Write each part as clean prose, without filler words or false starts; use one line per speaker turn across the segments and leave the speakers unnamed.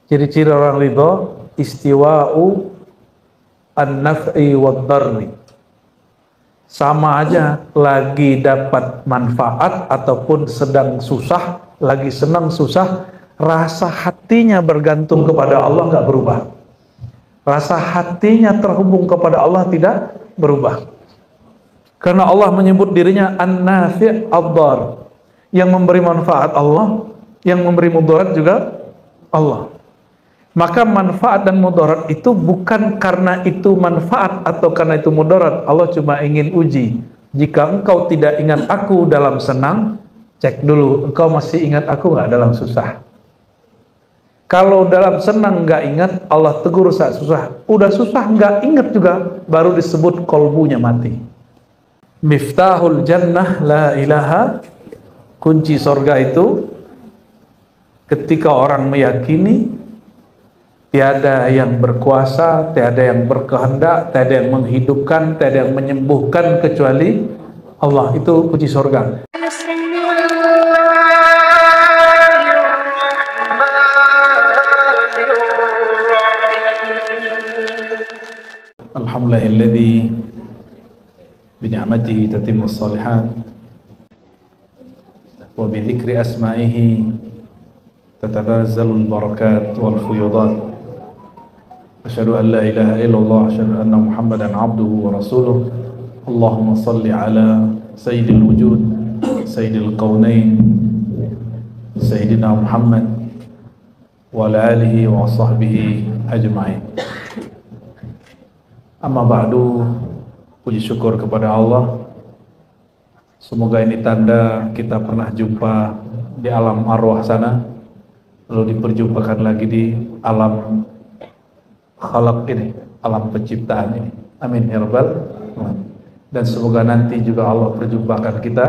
Ciri-ciri orang ridho, istiwa'u an-naf'i wad-darri. Sama aja lagi dapat manfaat ataupun sedang susah, lagi senang susah, rasa hatinya bergantung kepada Allah nggak berubah. Rasa hatinya terhubung kepada Allah tidak berubah. Karena Allah menyebut dirinya an-nafi' ad-dar, yang memberi manfaat Allah, yang memberi mudarat juga Allah. Maka manfaat dan mudarat itu bukan karena itu manfaat atau karena itu mudarat. Allah cuma ingin uji. Jika engkau tidak ingat aku dalam senang, cek dulu engkau masih ingat aku nggak dalam susah. Kalau dalam senang nggak ingat, Allah tegur saat susah. Udah susah nggak ingat juga, baru disebut kolbunya mati. Miftahul jannah la ilaha, kunci sorga itu ketika orang meyakini tiada yang berkuasa, tiada yang berkehendak, tiada yang menghidupkan, tiada yang menyembuhkan kecuali Allah. Itu kunci surga. Alhamdulillahilladzi bi ni'matihi tatimmus shalihat wa bi dzikri asma'ihi tatanazalul barakat wal fuyudat. Asyhadu an la ilaha illallah, asyhadu anna Muhammadan abduhu wa rasuluh. Allahumma salli ala sayyidil wujud, sayyidil qaunain, sayyidina Muhammad wa ala alihi wa sahbihi ajma'in. Amma ba'du, puji syukur kepada Allah. Semoga ini tanda kita pernah jumpa di alam arwah sana, lalu diperjumpakan lagi di alam khalaq ini, alam penciptaan ini. Amin ya rabbal alamin. Dan semoga nanti juga Allah perjumpakan kita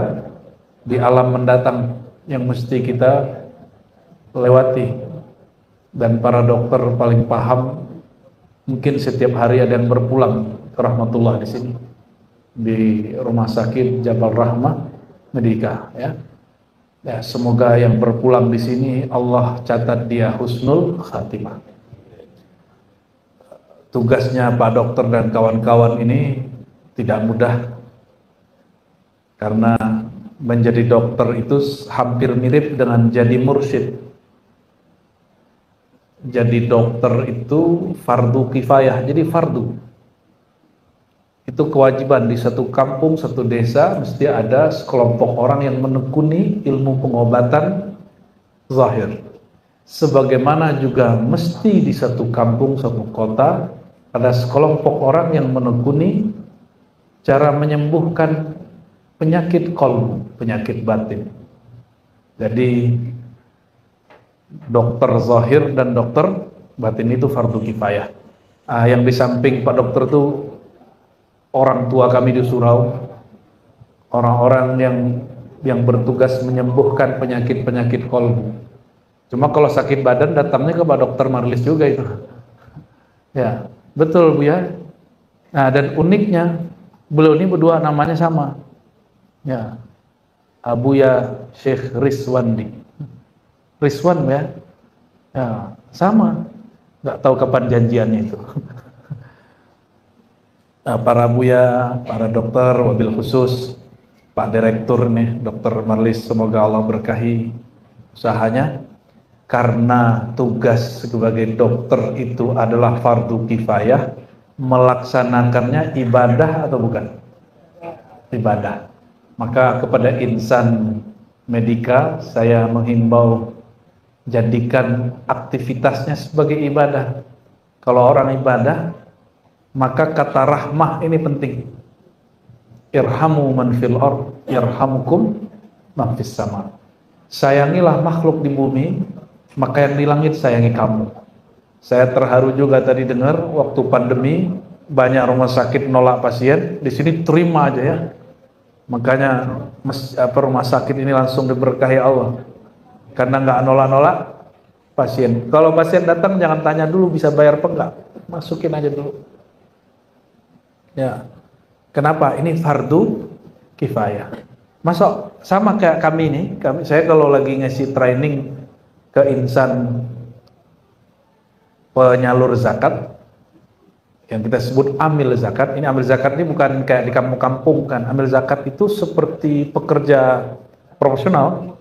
di alam mendatang yang mesti kita lewati. Dan para dokter paling paham, mungkin setiap hari ada yang berpulang ke rahmatullah di sini, di rumah sakit Jabal Rahmah Medika, ya. Ya, semoga yang berpulang di sini Allah catat dia husnul khatimah. Tugasnya Pak Dokter dan kawan-kawan ini tidak mudah, karena menjadi dokter itu hampir mirip dengan jadi mursyid. Jadi dokter itu fardu kifayah, jadi fardu. Itu kewajiban di satu kampung, satu desa, mesti ada sekelompok orang yang menekuni ilmu pengobatan zahir. Sebagaimana juga mesti di satu kampung, satu kota, ada sekelompok orang yang menekuni cara menyembuhkan penyakit qalb, penyakit batin. Jadi dokter zahir dan dokter batin itu fardu kifayah. Yang di samping Pak Dokter itu orang tua kami di Surau, orang-orang yang bertugas menyembuhkan penyakit-penyakit qalb. Cuma kalau sakit badan datangnya ke Pak Dokter Marlis juga itu. Ya, betul Bu ya. Nah, dan uniknya beliau ini berdua namanya sama. Ya. Abuya Syekh Rizwandi. Rizwan ya. Ya, sama. Enggak tahu kapan janjiannya itu. Nah, para Buya, para dokter, wabil khusus Pak Direktur nih, Dokter Marlis, semoga Allah berkahi usahanya. Karena tugas sebagai dokter itu adalah fardu kifayah, melaksanakannya ibadah atau bukan? Ibadah. Maka kepada insan medika saya menghimbau, jadikan aktivitasnya sebagai ibadah. Kalau orang ibadah, maka kata rahmah ini penting. Irhamu man fil ard yarhamukum man fis sama. Sayangilah makhluk di bumi, maka yang di langit sayangi kamu. Saya terharu juga tadi dengar waktu pandemi banyak rumah sakit nolak pasien, di sini terima aja ya. Makanya rumah sakit ini langsung diberkahi Allah, karena nggak nolak-nolak pasien. Kalau pasien datang jangan tanya dulu bisa bayar apa enggak, masukin aja dulu. Ya, kenapa? Ini fardu kifayah. Masuk sama kayak kami ini. Saya kalau lagi ngasih training ke insan penyalur zakat yang kita sebut amil zakat. Ini amil zakat ini bukan kayak di kampung-kampung kan. Amil zakat itu seperti pekerja profesional,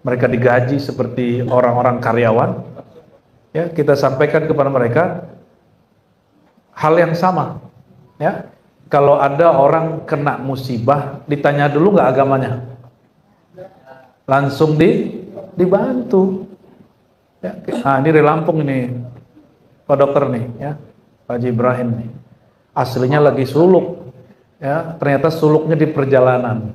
mereka digaji seperti orang-orang karyawan. Ya, kita sampaikan kepada mereka hal yang sama. Ya, kalau ada orang kena musibah, ditanya dulu nggak agamanya, langsung dibantu. Ya, nah, ini dari Lampung ini, Pak Dokter nih, ya, Pak Haji Ibrahim nih, aslinya lagi suluk, ya, ternyata suluknya di perjalanan.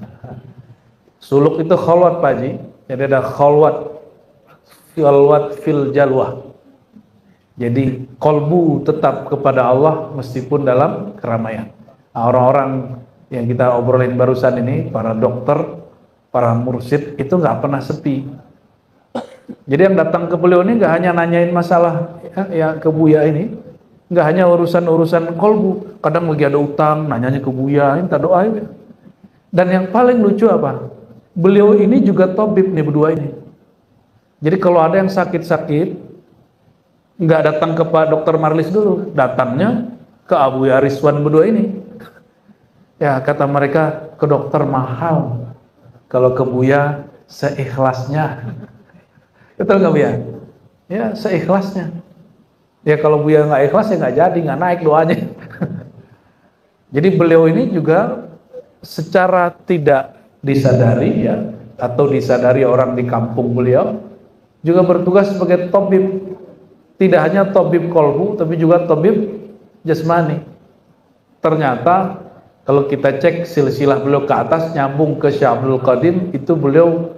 Suluk itu khalwat Pak Haji, jadi ada khalwat fil jalwah. Jadi kolbu tetap kepada Allah meskipun dalam keramaian. Nah, orang-orang yang kita obrolin barusan ini, para dokter, para mursyid itu nggak pernah sepi. Jadi yang datang ke beliau ini nggak hanya nanyain masalah ya ke Buya ini, nggak hanya urusan-urusan kolbu. Kadang lagi ada utang, nanyanya ke Buya, minta doa ya. Dan yang paling lucu apa? Beliau ini juga tabib nih berdua ini. Jadi kalau ada yang sakit-sakit, nggak datang ke Pak Dokter Marlis dulu, datangnya ke Abu Yariswan berdua ini. Ya kata mereka, ke dokter mahal, kalau ke Buya seikhlasnya. Betul nggak Buya? Ya seikhlasnya. Ya kalau Buya nggak ikhlas ya nggak jadi, nggak naik doanya. Jadi beliau ini juga secara tidak disadari ya, atau disadari orang di kampung beliau, juga bertugas sebagai tabib. Tidak hanya tabib kolbu, tapi juga tabib jasmani. Ternyata kalau kita cek silsilah beliau ke atas, nyambung ke Syekh Abdul Qadim, itu beliau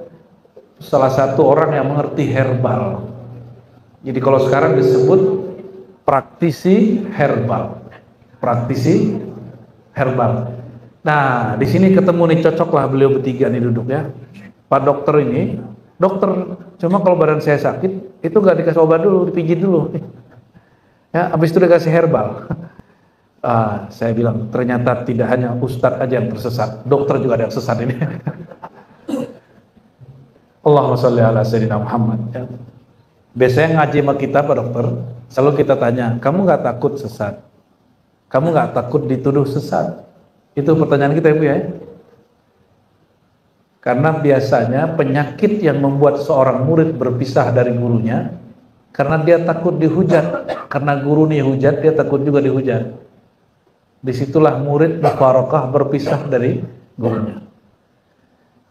salah satu orang yang mengerti herbal. Jadi kalau sekarang disebut praktisi herbal. Praktisi herbal. Nah, di sini ketemu nih, cocoklah beliau bertiga nih duduk ya. Pak dokter ini, dokter, cuma kalau badan saya sakit, itu gak dikasih obat dulu, dipijit dulu. Ya, habis itu dikasih herbal. Saya bilang, ternyata tidak hanya ustadz aja yang tersesat, dokter juga ada yang sesat ini. Allahumma sholli ala sayyidina Muhammad. Ya. Biasanya ngaji sama kita Pak Dokter, selalu kita tanya, kamu nggak takut sesat? Kamu nggak takut dituduh sesat? Itu pertanyaan kita Ibu ya. Karena biasanya penyakit yang membuat seorang murid berpisah dari gurunya, karena dia takut dihujat. Karena guru nih hujat, dia takut juga dihujat. Disitulah murid mufarakah berpisah dari gurunya.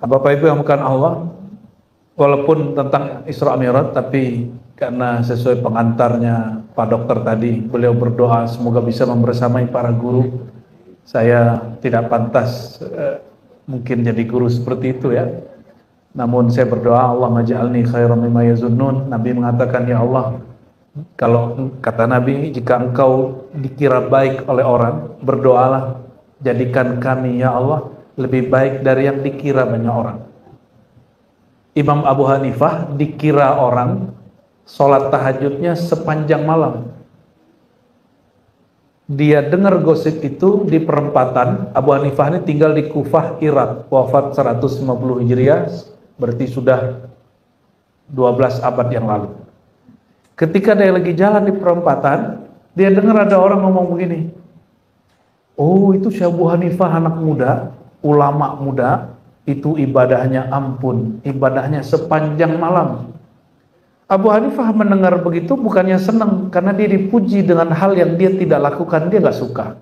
Bapak Ibu yang bukan Allah, walaupun tentang Isra Mi'raj, tapi karena sesuai pengantarnya Pak Dokter tadi, beliau berdoa semoga bisa membersamai para guru. Saya tidak pantas mungkin jadi guru seperti itu ya. Namun saya berdoa, Allah maj'alni khairan mimma yazunnun. Nabi mengatakan, ya Allah, kalau kata Nabi, jika engkau dikira baik oleh orang, berdoalah, jadikan kami ya Allah lebih baik dari yang dikira banyak orang. Imam Abu Hanifah dikira orang sholat tahajudnya sepanjang malam. Dia dengar gosip itu di perempatan. Abu Hanifah ini tinggal di Kufah, Irak, wafat 150 Hijriah, berarti sudah 12 abad yang lalu. Ketika dia lagi jalan di perempatan, dia dengar ada orang ngomong begini, oh itu Syekh Abu Hanifah anak muda, ulama muda, itu ibadahnya ampun, ibadahnya sepanjang malam. Abu Hanifah mendengar begitu bukannya senang, karena dia dipuji dengan hal yang dia tidak lakukan, dia gak suka.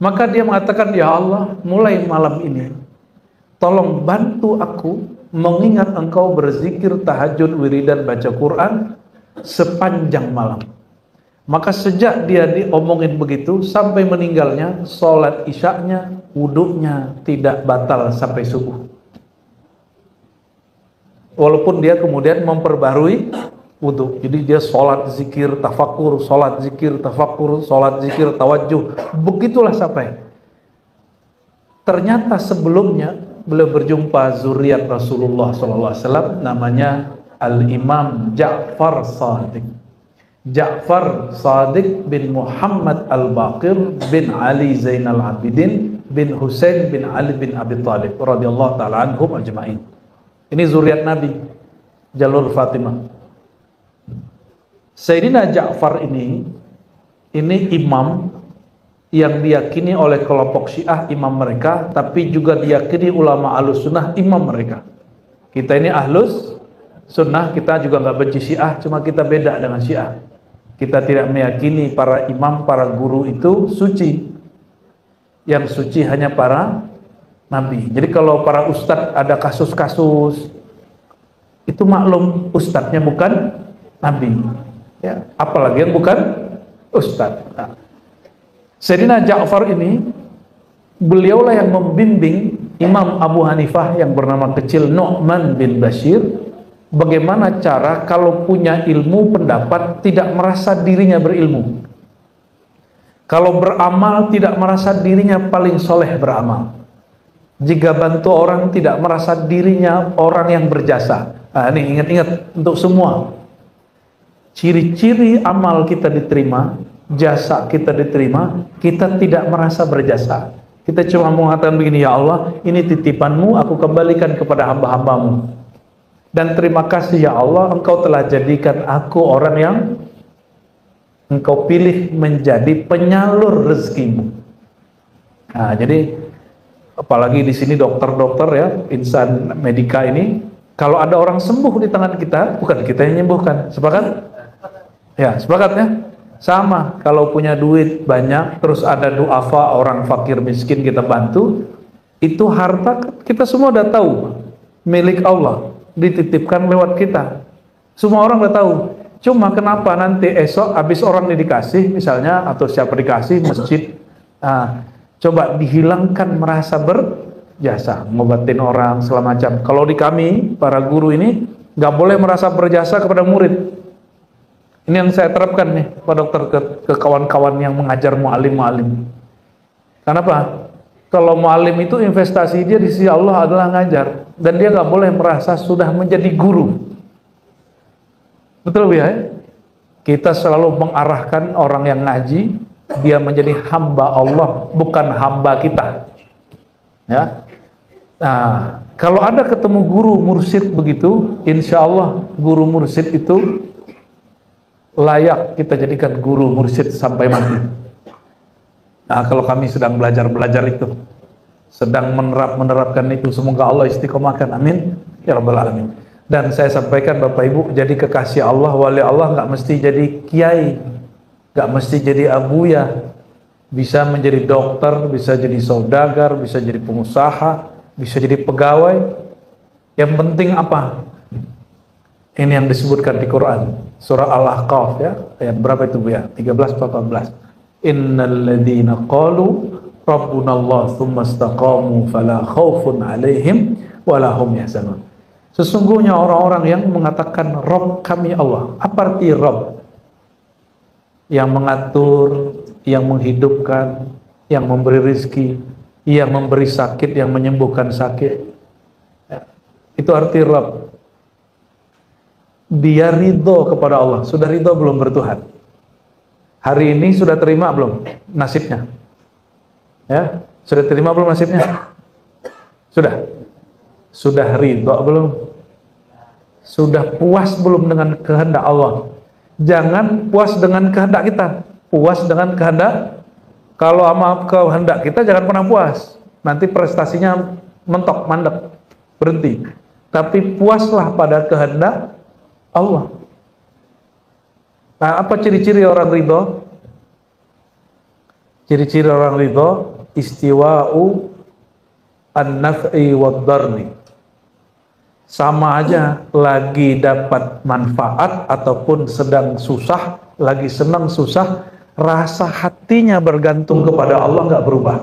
Maka dia mengatakan, ya Allah, mulai malam ini tolong bantu aku mengingat engkau berzikir, tahajud, wiridan, baca Quran sepanjang malam. Maka sejak dia diomongin begitu sampai meninggalnya, sholat isyaknya, wuduknya tidak batal sampai subuh. Walaupun dia kemudian memperbarui wudhu. Jadi dia sholat zikir tafakur, sholat zikir tafakur, sholat zikir tawajuh. Begitulah sampai. Ternyata sebelumnya beliau berjumpa zuriat Rasulullah SAW, namanya Al-Imam Ja'far Shadiq. Ja'far Shadiq bin Muhammad Al-Baqir bin Ali Zainal Abidin bin Husain bin Ali bin Abi Thalib radhiyallahu ta'ala anhum ajma'in. Ini zuriat Nabi, jalur Fatimah. Sayyidina Ja'far ini imam yang diyakini oleh kelompok Syiah imam mereka, tapi juga diyakini ulama Ahlus Sunnah imam mereka. Kita ini Ahlus Sunnah, kita juga nggak benci Syiah, cuma kita beda dengan Syiah. Kita tidak meyakini para imam, para guru itu suci. Yang suci hanya para nabi. Jadi kalau para ustadz ada kasus-kasus, itu maklum ustadznya bukan nabi. Ya, apalagi yang bukan ustadz. Nah, Sayyidina Ja'far ini, beliaulah yang membimbing Imam Abu Hanifah yang bernama kecil Nu'man bin Bashir, bagaimana cara kalau punya ilmu pendapat tidak merasa dirinya berilmu, kalau beramal tidak merasa dirinya paling soleh beramal, jika bantu orang tidak merasa dirinya orang yang berjasa. Nah, ini ingat-ingat untuk semua. Ciri-ciri amal kita diterima, jasa kita diterima, kita tidak merasa berjasa. Kita cuma mengatakan begini, ya Allah, ini titipanmu, aku kembalikan kepada hamba-hambamu. Dan terima kasih ya Allah, engkau telah jadikan aku orang yang engkau pilih menjadi penyalur rezekimu. Nah, jadi apalagi di sini dokter-dokter ya, insan medika ini, kalau ada orang sembuh di tangan kita, bukan kita yang menyembuhkan. Sepakat? Ya, sepakat ya? Sama, kalau punya duit banyak, terus ada duafa, orang fakir miskin kita bantu, itu harta kita semua udah tahu, milik Allah, dititipkan lewat kita. Semua orang udah tahu. Cuma kenapa nanti esok habis orang ini dikasih misalnya, atau siapa dikasih masjid, coba dihilangkan merasa berjasa, ngobatin orang segala macam. Kalau di kami para guru ini nggak boleh merasa berjasa kepada murid. Ini yang saya terapkan nih Pak Dokter ke kawan-kawan yang mengajar mu'alim-mu'alim. Kenapa? Kalau mu'alim itu investasi dia di sisi Allah adalah ngajar, dan dia nggak boleh merasa sudah menjadi guru. Betul ya? Kita selalu mengarahkan orang yang ngaji, dia menjadi hamba Allah, bukan hamba kita. Ya. Nah, kalau ada ketemu guru mursyid begitu, insya Allah guru mursyid itu layak kita jadikan guru mursyid sampai mati. Nah, kalau kami sedang belajar itu, sedang menerapkan itu, semoga Allah istiqomahkan, amin ya rabbal alamin. Dan saya sampaikan Bapak Ibu, jadi kekasih Allah, wali Allah nggak mesti jadi kiai, nggak mesti jadi abuya, bisa menjadi dokter, bisa jadi saudagar, bisa jadi pengusaha, bisa jadi pegawai. Yang penting apa? Ini yang disebutkan di Quran, surah Al-Ahqaf ya, ayat berapa itu Bu ya? 13-14. Innal ladzina qalu rabbunallah tsumma istaqamu fala khaufun 'alaihim wala hum yahzanun. Sesungguhnya orang-orang yang mengatakan Rabb kami Allah. Apa arti Rabb? Yang mengatur, yang menghidupkan, yang memberi rizki, yang memberi sakit, yang menyembuhkan sakit. Itu arti Rabb. Dia ridho kepada Allah. Sudah ridho belum bertuhan? Hari ini sudah terima belum nasibnya? Ya, sudah terima belum nasibnya? Sudah. Sudah ridho belum? Sudah puas belum dengan kehendak Allah? Jangan puas dengan kehendak kita, puas dengan kehendak. Kalau sama kehendak kita jangan pernah puas. Nanti prestasinya mentok, mandek, berhenti. Tapi puaslah pada kehendak Allah. Nah, apa ciri-ciri orang ridho? Ciri-ciri orang ridho, istiwa'u an-naf'i wad-darni. Sama aja, lagi dapat manfaat ataupun sedang susah, lagi senang susah, rasa hatinya bergantung kepada Allah nggak berubah.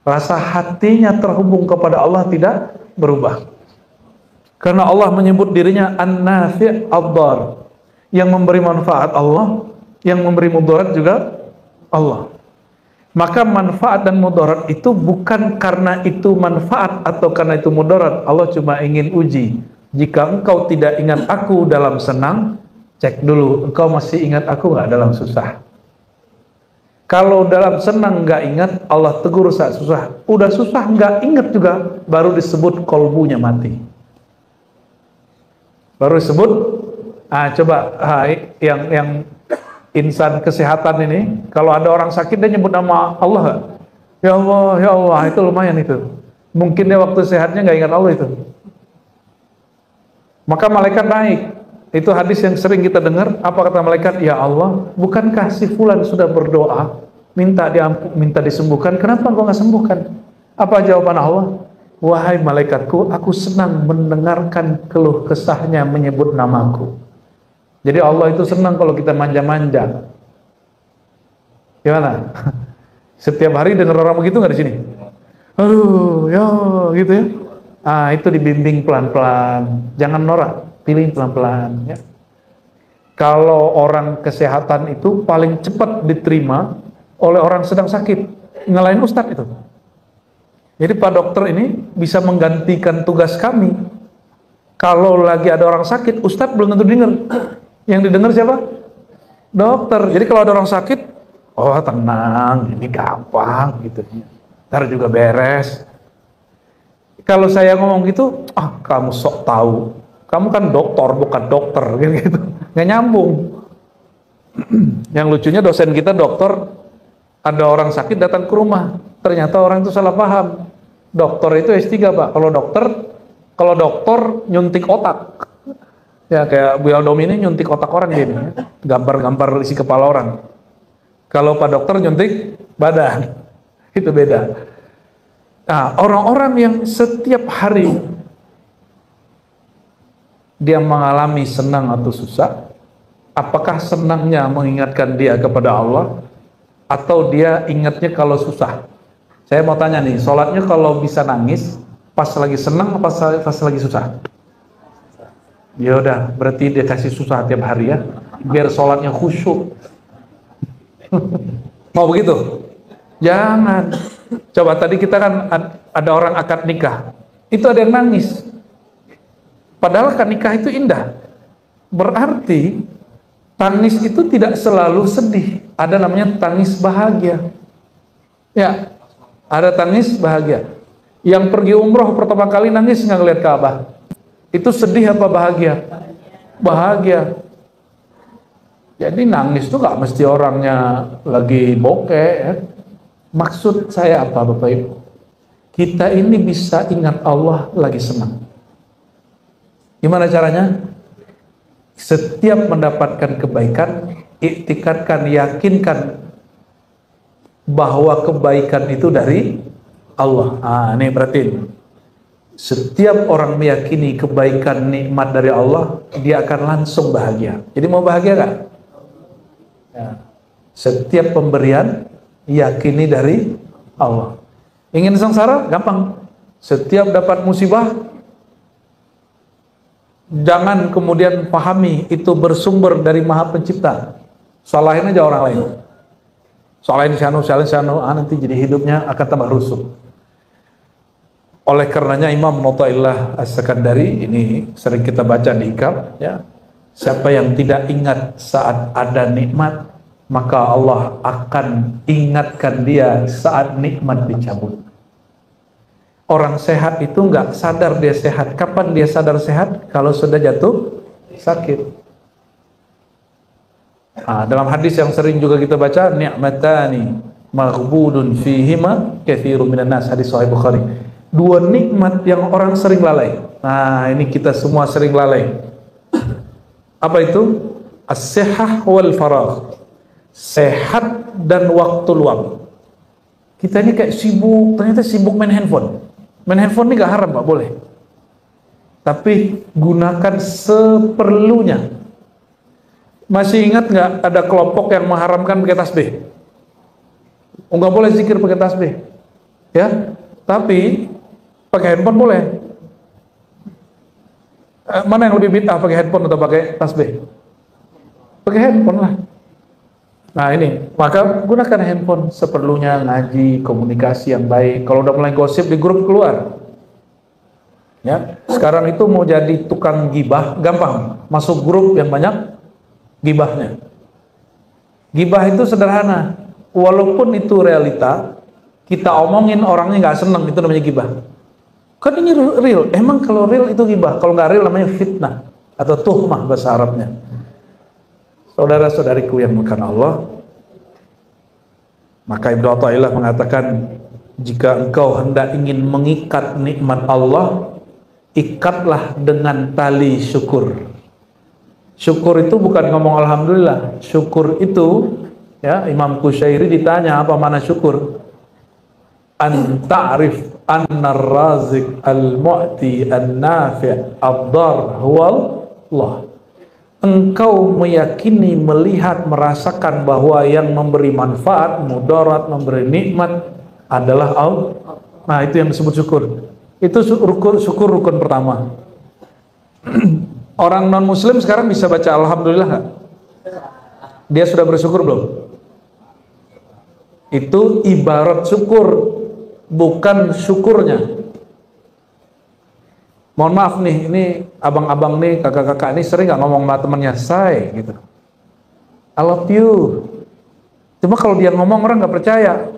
Rasa hatinya terhubung kepada Allah tidak berubah. Karena Allah menyebut dirinya An-Nafi' Ad-Dar, yang memberi manfaat Allah, yang memberi mudarat juga Allah. Maka manfaat dan mudarat itu bukan karena itu manfaat atau karena itu mudarat. Allah cuma ingin uji. Jika engkau tidak ingat aku dalam senang, cek dulu, engkau masih ingat aku nggak dalam susah. Kalau dalam senang nggak ingat, Allah tegur saat susah. Udah susah nggak ingat juga, baru disebut kolbunya mati. Baru disebut Coba yang insan kesehatan ini, kalau ada orang sakit dia nyebut nama Allah nggak? Ya Allah, itu lumayan itu. Mungkin dia waktu sehatnya nggak ingat Allah itu. Maka malaikat naik. Itu hadis yang sering kita dengar. Apa kata malaikat? Ya Allah, bukankah si fulan sudah berdoa minta disembuhkan? Kenapa engkau nggak sembuhkan? Apa jawaban Allah? Wahai malaikatku, aku senang mendengarkan keluh kesahnya menyebut namaku. Jadi Allah itu senang kalau kita manja-manja. Gimana? Setiap hari dengar orang begitu nggak di sini? Aduh, ya gitu ya. Itu dibimbing pelan-pelan. Jangan norak, pilih pelan-pelan. Ya. Kalau orang kesehatan itu paling cepat diterima oleh orang sedang sakit, ngelain ustadz itu. Jadi Pak Dokter ini bisa menggantikan tugas kami. Kalau lagi ada orang sakit, ustadz belum tentu dengar. Yang didengar siapa? Dokter. Jadi kalau ada orang sakit, oh tenang, ini gampang gitu. Ntar juga beres. Kalau saya ngomong gitu, kamu sok tahu. Kamu kan dokter, bukan dokter, gitu. Nggak nyambung. Yang lucunya dosen kita dokter, ada orang sakit datang ke rumah. Ternyata orang itu salah paham. Dokter itu S3, Pak. Kalau dokter nyuntik otak. Ya kayak Bu Aldom ini nyuntik otak orang gini. Gambar-gambar isi kepala orang. Kalau Pak Dokter nyuntik badan. Itu beda. Nah, orang-orang yang setiap hari dia mengalami senang atau susah, apakah senangnya mengingatkan dia kepada Allah, atau dia ingatnya kalau susah? Saya mau tanya nih, sholatnya kalau bisa nangis, pas lagi senang apa pas lagi susah? Ya udah, berarti dia kasih susah tiap hari ya, biar sholatnya khusyuk. Mau begitu? Jangan. Coba tadi kita kan ada orang akad nikah, itu ada yang nangis. Padahal akad nikah itu indah. Berarti tangis itu tidak selalu sedih. Ada namanya tangis bahagia. Ya, ada tangis bahagia. Yang pergi umroh pertama kali nangis nggak ngeliat Ka'bah. Itu sedih apa bahagia? Bahagia. Jadi nangis itu nggak mesti orangnya lagi bokeh. Ya. Maksud saya apa Bapak Ibu? Kita ini bisa ingat Allah lagi senang. Gimana caranya? Setiap mendapatkan kebaikan, iktikadkan, yakinkan bahwa kebaikan itu dari Allah. Ini berarti setiap orang meyakini kebaikan nikmat dari Allah, dia akan langsung bahagia. Jadi mau bahagia gak? Ya. Setiap pemberian yakini dari Allah. Ingin sengsara? Gampang. Setiap dapat musibah, jangan kemudian pahami itu bersumber dari Maha Pencipta. Salahin aja orang lain. Salahin si anu, nanti jadi hidupnya akan tambah rusuh. Oleh karenanya Imam Mu'taillah As-Sakandari, ini sering kita baca di Hikam, ya. Siapa yang tidak ingat saat ada nikmat, maka Allah akan ingatkan dia saat nikmat dicabut. Orang sehat itu nggak sadar dia sehat. Kapan dia sadar sehat? Kalau sudah jatuh sakit. Dalam hadis yang sering juga kita baca, ni'matani maghbudun fihima katsirun minan nas, hadis sahih Bukhari. Dua nikmat yang orang sering lalai. Ini kita semua sering lalai. Apa itu? As-sihah wal faragh. Sehat dan waktu luang. Kita ini kayak sibuk, ternyata sibuk main handphone. Main handphone ini gak haram, Pak, boleh. Tapi gunakan seperlunya. Masih ingat gak ada kelompok yang mengharamkan pakai tasbih? Nggak boleh zikir pakai tasbih, ya. Tapi pakai handphone boleh. Mana yang lebih bid'ah, pakai handphone atau pakai tasbih? Pakai handphone lah. Nah ini, maka gunakan handphone seperlunya, ngaji, komunikasi yang baik. Kalau udah mulai gosip di grup, keluar. Ya, sekarang itu mau jadi tukang gibah, gampang. Masuk grup yang banyak gibahnya. Gibah itu sederhana. Walaupun itu realita, kita omongin orangnya nggak seneng, itu namanya gibah. Kan ini real. Emang kalau real itu gibah. Kalau nggak real namanya fitnah atau tuhmah bahasa Arabnya. Saudara-saudariku yang dimuliakan Allah, maka Ibnu Athaillah mengatakan, jika engkau hendak ingin mengikat nikmat Allah, ikatlah dengan tali syukur. Syukur itu bukan ngomong alhamdulillah. Syukur itu, ya, Imam Qushairi ditanya apa makna syukur. An ta'rif anna ar-raziq al-mu'ti an-nafi' ad-dar huwa Allah. Engkau meyakini, melihat, merasakan bahwa yang memberi manfaat, mudarat, memberi nikmat adalah Allah. Nah, itu yang disebut syukur. Itu syukur rukun pertama. Orang non muslim sekarang bisa baca alhamdulillah nggak? Dia sudah bersyukur belum? Itu ibarat syukur, bukan syukurnya. Mohon maaf nih, ini abang-abang nih, kakak-kakak ini sering nggak ngomong sama temannya, say gitu, I love you. Cuma kalau dia ngomong orang nggak percaya.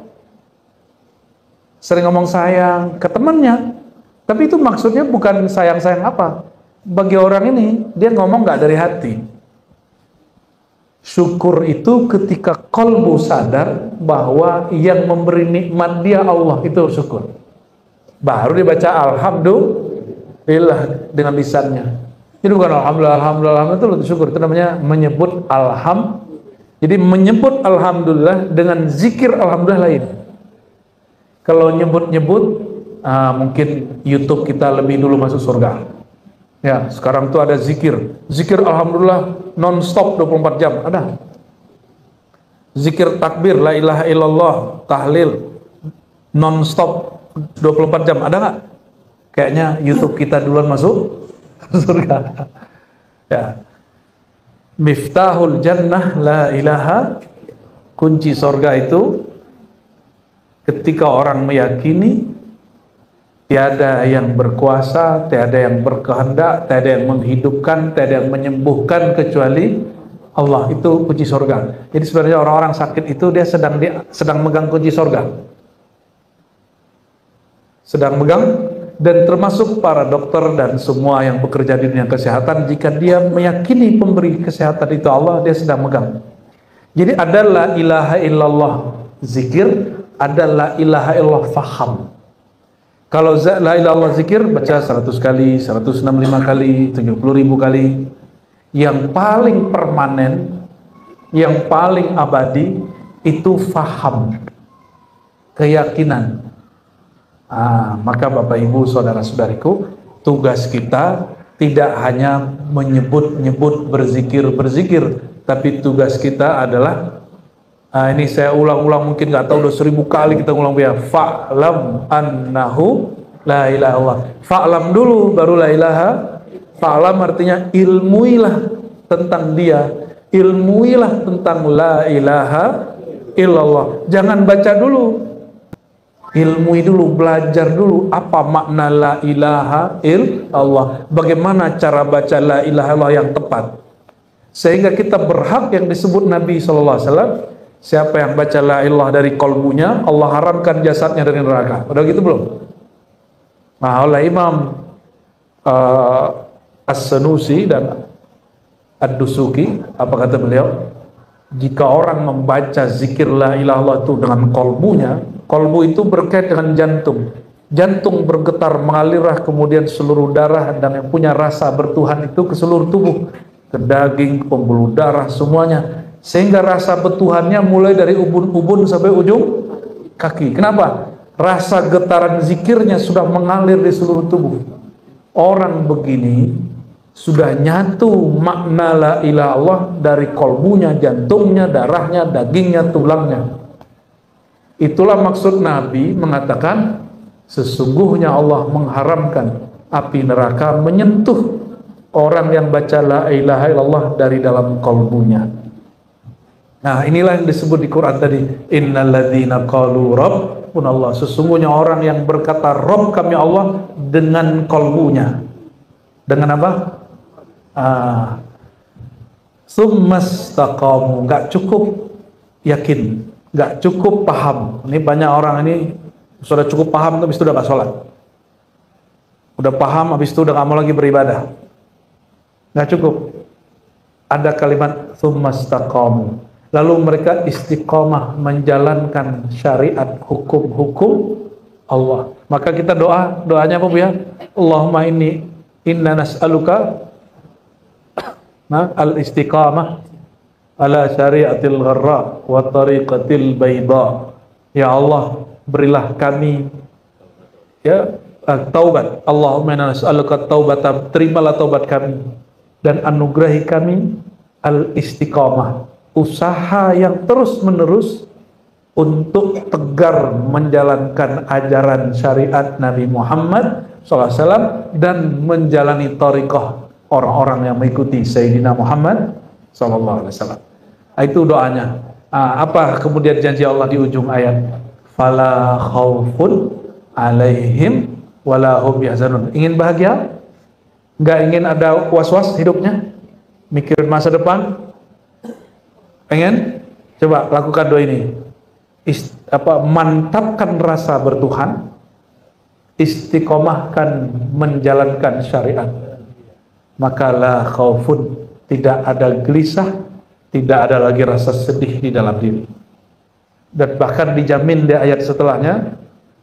Sering ngomong sayang ke temannya, tapi itu maksudnya bukan sayang-sayang apa. Bagi orang ini, dia ngomong nggak dari hati. Syukur itu ketika qalbu sadar bahwa yang memberi nikmat dia Allah, itu syukur. Baru dia baca alhamdulillah dengan lisannya. Jadi bukan alhamdulillah itu lebih syukur. Itu namanya menyebut Jadi menyebut alhamdulillah dengan zikir alhamdulillah lain. Kalau nyebut-nyebut, mungkin YouTube kita lebih dulu masuk surga. Ya, sekarang tuh ada zikir alhamdulillah non-stop 24 jam, ada. Zikir takbir, la ilaha illallah, tahlil non-stop 24 jam, ada nggak? Kayaknya YouTube kita duluan masuk surga. Ya. Miftahul jannah la ilaha, kunci surga itu ketika orang meyakini tiada yang berkuasa, tiada yang berkehendak, tiada yang menghidupkan, tiada yang menyembuhkan kecuali Allah, itu kunci surga. Jadi sebenarnya orang-orang sakit itu dia sedang megang kunci surga. Sedang megang, dan termasuk para dokter dan semua yang bekerja di dunia kesehatan, jika dia meyakini pemberi kesehatan itu Allah, dia sedang megang. Jadi ada la ilaha illallah zikir, ada la ilaha illallah faham. Kalau la ilaha illallah zikir baca 100 kali, 165 kali, 70.000 kali. Yang paling permanen, yang paling abadi itu faham, keyakinan. Maka Bapak Ibu saudara-saudariku, tugas kita tidak hanya menyebut-nyebut, berzikir, tapi tugas kita adalah ini saya ulang-ulang, mungkin nggak tahu udah 1000 kali kita ulang ya. Fa'lam annahu la ilaha illallah. Fa'lam dulu baru la ilaha. Fa'lam artinya ilmuilah tentang dia, ilmuilah tentang la ilaha illallah. Jangan baca dulu, ilmui dulu, belajar dulu apa makna la ilaha illallah, bagaimana cara baca la ilaha illallah yang tepat, sehingga kita berhak yang disebut Nabi SAW. Siapa yang baca la ilah dari kolbunya, Allah haramkan jasadnya dari neraka. Udah gitu belum? Nah, oleh Imam As-Sanusi dan Ad-Dusuki, apa kata beliau? Jika orang membaca zikir la ilaha illallah itu dengan kolbunya, kolbu itu berkait dengan jantung. Jantung bergetar, mengalirah, kemudian seluruh darah dan yang punya rasa bertuhan itu ke seluruh tubuh, ke daging, ke pembuluh darah, semuanya. Sehingga rasa bertuhannya mulai dari ubun-ubun sampai ujung kaki. Kenapa? Rasa getaran zikirnya sudah mengalir di seluruh tubuh. Orang begini sudah nyatu makna la ilaha illallah dari kolbunya, jantungnya, darahnya, dagingnya, tulangnya. Itulah maksud Nabi mengatakan, sesungguhnya Allah mengharamkan api neraka menyentuh orang yang baca la ilaha illallah dari dalam kolbunya. Nah, inilah yang disebut di Quran tadi, innalladzina qalu rabbunallah, sesungguhnya orang yang berkata Rabb kami Allah dengan kolbunya. Dengan apa? Summastaqamu, nggak cukup yakin, nggak cukup paham. Ini banyak orang ini sudah cukup paham, habis itu udah nggak sholat. Udah paham, habis itu udah nggak mau lagi beribadah. Nggak cukup. ada kalimat tsumastaqamu, lalu mereka istiqomah menjalankan syariat hukum-hukum Allah. Maka kita doanya apa Bu ya? Allahumma inna nas'aluka al-istiqamah ala syariatil gharra wa tariqatil bayda. Ya Allah, berilah kami ya taubat. Allahumma inna nas'aluka taubata, terimalah taubat kami dan anugerahi kami al-istiqamah, usaha yang terus-menerus untuk tegar menjalankan ajaran syariat Nabi Muhammad SAW dan menjalani thariqah orang-orang yang mengikuti Sayyidina Muhammad SAW. Itu doanya. Apa kemudian janji Allah di ujung ayat? Fala khaufun alaihim wala hum yahzanun. Ingin bahagia? Nggak ingin ada was-was hidupnya? Mikirin masa depan? Pengen? Coba lakukan doa ini. Mantapkan rasa bertuhan, istiqomahkan menjalankan syariat, maka la khaufun, tidak ada gelisah, tidak ada lagi rasa sedih di dalam diri. Dan bahkan dijamin di ayat setelahnya,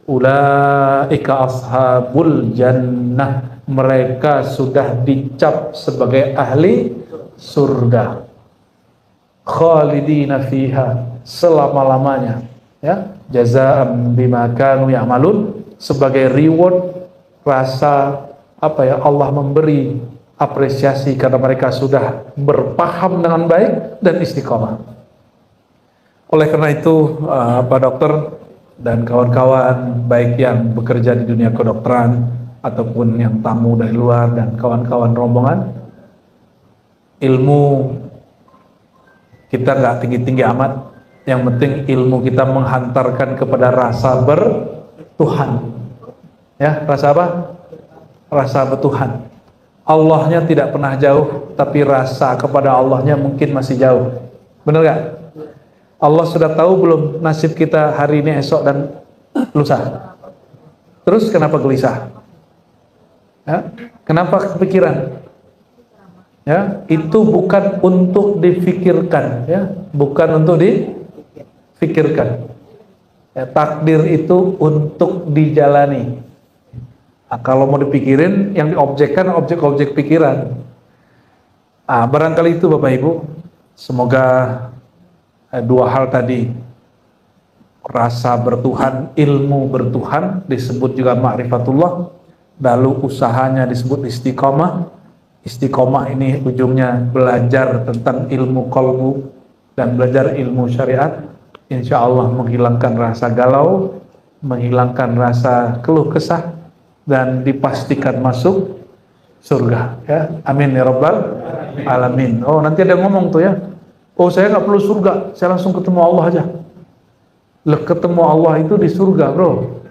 ulaika ashabul jannah, mereka sudah dicap sebagai ahli surga, khalidina fiha, selama-lamanya, ya, jazaa'an bima kanu ya'malun, sebagai reward, rasa Allah memberi apresiasi karena mereka sudah berpaham dengan baik dan istiqomah. Oleh karena itu Pak Dokter dan kawan-kawan baik yang bekerja di dunia kedokteran ataupun yang tamu dari luar dan kawan-kawan rombongan, ilmu kita nggak tinggi-tinggi amat. Yang penting ilmu kita menghantarkan kepada rasa bertuhan. Ya, rasa apa? Rasa bertuhan. Allahnya tidak pernah jauh, tapi rasa kepada Allahnya mungkin masih jauh. Benar gak? Allah sudah tahu belum nasib kita hari ini, esok, dan lusa? Terus kenapa gelisah? Ya? Kenapa kepikiran? Ya, itu bukan untuk difikirkan, ya, bukan untuk difikirkan. Ya, takdir itu untuk dijalani. Nah, kalau mau dipikirin, yang diobjekkan objek-objek pikiran. Barangkali itu Bapak Ibu. Semoga dua hal tadi, rasa bertuhan, ilmu bertuhan, disebut juga ma'rifatullah, lalu usahanya disebut istiqomah. Istiqomah ini ujungnya belajar tentang ilmu qalbu dan belajar ilmu syariat. Insya Allah menghilangkan rasa galau, menghilangkan rasa keluh kesah, dan dipastikan masuk surga. Ya, amin ya rabbal alamin. Oh, nanti ada yang ngomong tuh ya, oh saya nggak perlu surga, saya langsung ketemu Allah aja. Ketemu Allah itu di surga, bro.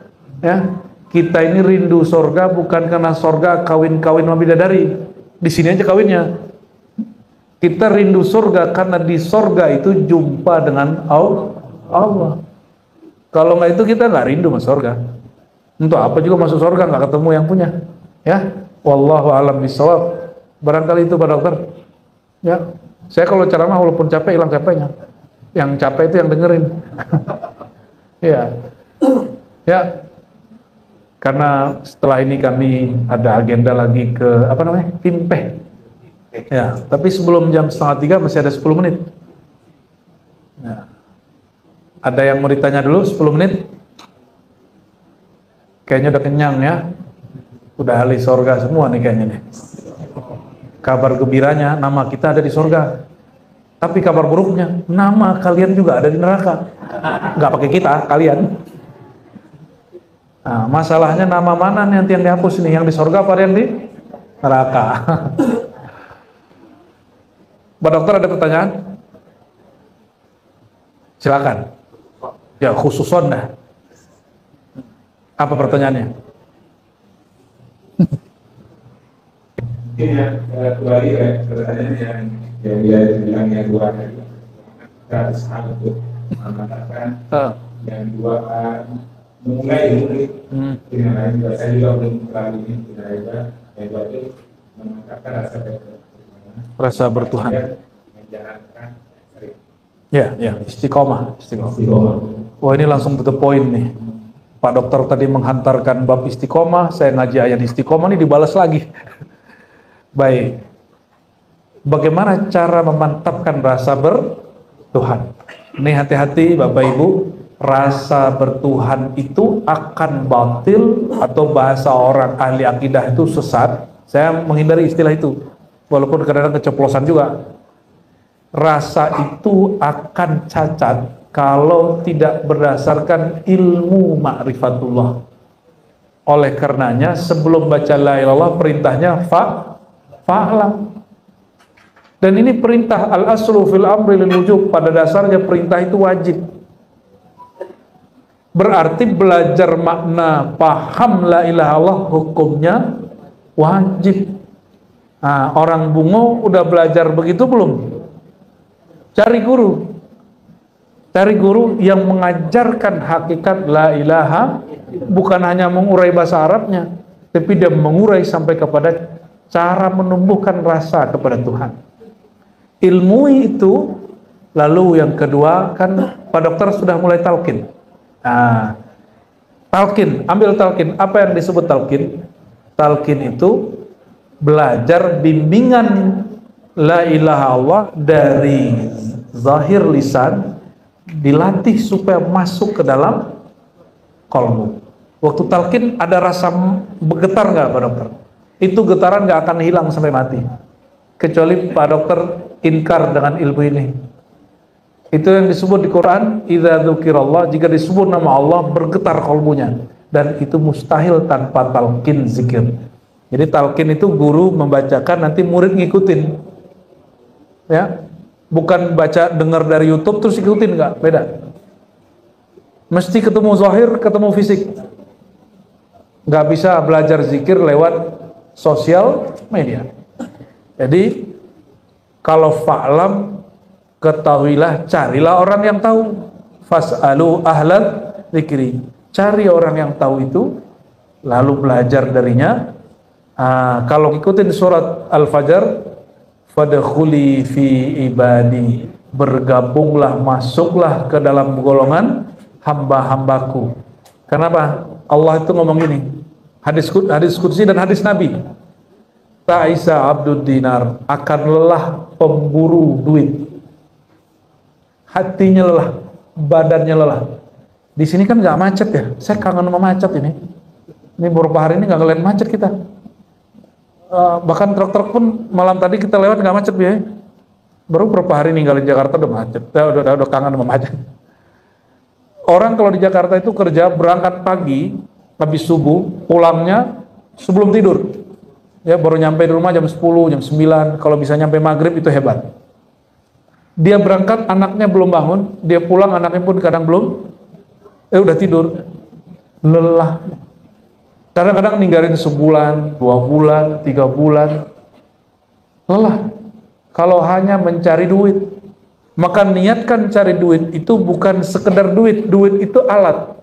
Ya, kita ini rindu surga bukan karena surga kawin-kawin sama bidadari. Di sini aja kawinnya. Kita rindu surga karena di surga itu jumpa dengan Allah. Kalau nggak itu kita nggak rindu sama surga. Untuk apa juga masuk surga nggak ketemu yang punya. Ya, wallahu a'lam bishawab. Barangkali itu Pak Dokter. Ya, saya kalau ceramah walaupun capek hilang capeknya. Yang capek itu yang dengerin. Ya, ya. Karena setelah ini kami ada agenda lagi ke Pimpeh. Ya, tapi sebelum jam 2:30 masih ada 10 menit. Ya. Ada yang mau ditanya dulu 10 menit? Kayaknya udah kenyang ya. Udah ahli sorga semua nih kayaknya nih. Kabar gembiranya, nama kita ada di sorga. Tapi kabar buruknya, nama kalian juga ada di neraka. Nggak pakai kita, kalian. Nah, masalahnya nama mana nih yang dihapus nih? Yang di sorga apa yang di neraka? Pak Dokter ada pertanyaan? Silakan. Ya khususon dah. Apa pertanyaannya?
Ini ya, kembali ya pertanyaan yang dia bilang yang dua kita sangat untuk mengatakan yang dua memulai ilmu dengan lain juga saya juga belum terlalu ini tidak ada yang dua itu mengatakan rasa
bertuhan.
dijalankan sering.
Ya, istiqomah.
Istiqomah.
Wah, ini langsung to the point nih. Pak dokter tadi menghantarkan bab istiqomah, saya ngaji ayat istiqomah, ini dibalas lagi. Baik. Bagaimana cara memantapkan rasa bertuhan? Ini hati-hati Bapak Ibu, rasa bertuhan itu akan batil atau bahasa orang ahli akidah itu sesat. Saya menghindari istilah itu, walaupun kadang-kadang keceplosan juga. Rasa itu akan cacat kalau tidak berdasarkan ilmu ma'rifatullah. Oleh karenanya sebelum baca la ilaha illallah perintahnya fa'lam. Dan ini perintah al-aslu fil amri lil wujub, pada dasarnya perintah itu wajib. Berarti belajar makna paham la ilaha illallah hukumnya wajib. Nah, orang bungo udah belajar begitu belum? Cari guru yang mengajarkan hakikat la ilaha, bukan hanya mengurai bahasa Arabnya, tapi dia mengurai sampai kepada cara menumbuhkan rasa kepada Tuhan. Ilmui itu. Lalu yang kedua, kan Pak Dokter sudah mulai talqin. Nah, talqin, ambil talqin. Apa yang disebut talqin? Talqin itu belajar bimbingan la ilaha Allah dari zahir lisan, dilatih supaya masuk ke dalam qalbu. Waktu talqin ada rasa bergetar nggak Pak Dokter? Itu getaran nggak akan hilang sampai mati, kecuali Pak Dokter inkar dengan ilmu ini. Itu yang disebut di Quran, idza dzukirallah, jika disebut nama Allah bergetar qalbunya, dan itu mustahil tanpa talqin zikir. Jadi talqin itu guru membacakan, nanti murid ngikutin. Ya, bukan baca dengar dari YouTube terus ikutin, enggak, beda. Mesti ketemu zahir, ketemu fisik. Enggak bisa belajar zikir lewat sosial media. Jadi kalau fa'lam, ketahuilah, carilah orang yang tahu. Fas'alu ahlal dzikri, cari orang yang tahu itu, lalu belajar darinya. Kalau ikutin surat Al-Fajr, fadkhuli fi ibadi, bergabunglah, masuklah ke dalam golongan hamba-hambaku. Kenapa? Allah itu ngomong gini, hadis qudsi dan hadis Nabi, ta'isa abdud dinar, akan lelah pemburu duit. Hatinya lelah, badannya lelah. Di sini kan nggak macet ya, saya kangen sama macet ini. Ini beberapa hari ini nggak ngeliat macet kita. Bahkan truk-truk pun malam tadi kita lewat nggak macet ya. Baru beberapa hari ninggalin Jakarta udah macet, udah kangen sama macet. Orang kalau di Jakarta itu kerja berangkat pagi, habis subuh, pulangnya sebelum tidur. Ya, baru nyampe di rumah jam 10, jam 9, kalau bisa nyampe maghrib itu hebat. Dia berangkat, anaknya belum bangun, dia pulang, anaknya pun kadang belum, udah tidur. Lelah. Kadang-kadang ninggalin sebulan, 2 bulan, 3 bulan. Lelah. Kalau hanya mencari duit. Maka niatkan cari duit itu bukan sekedar duit. Duit itu alat.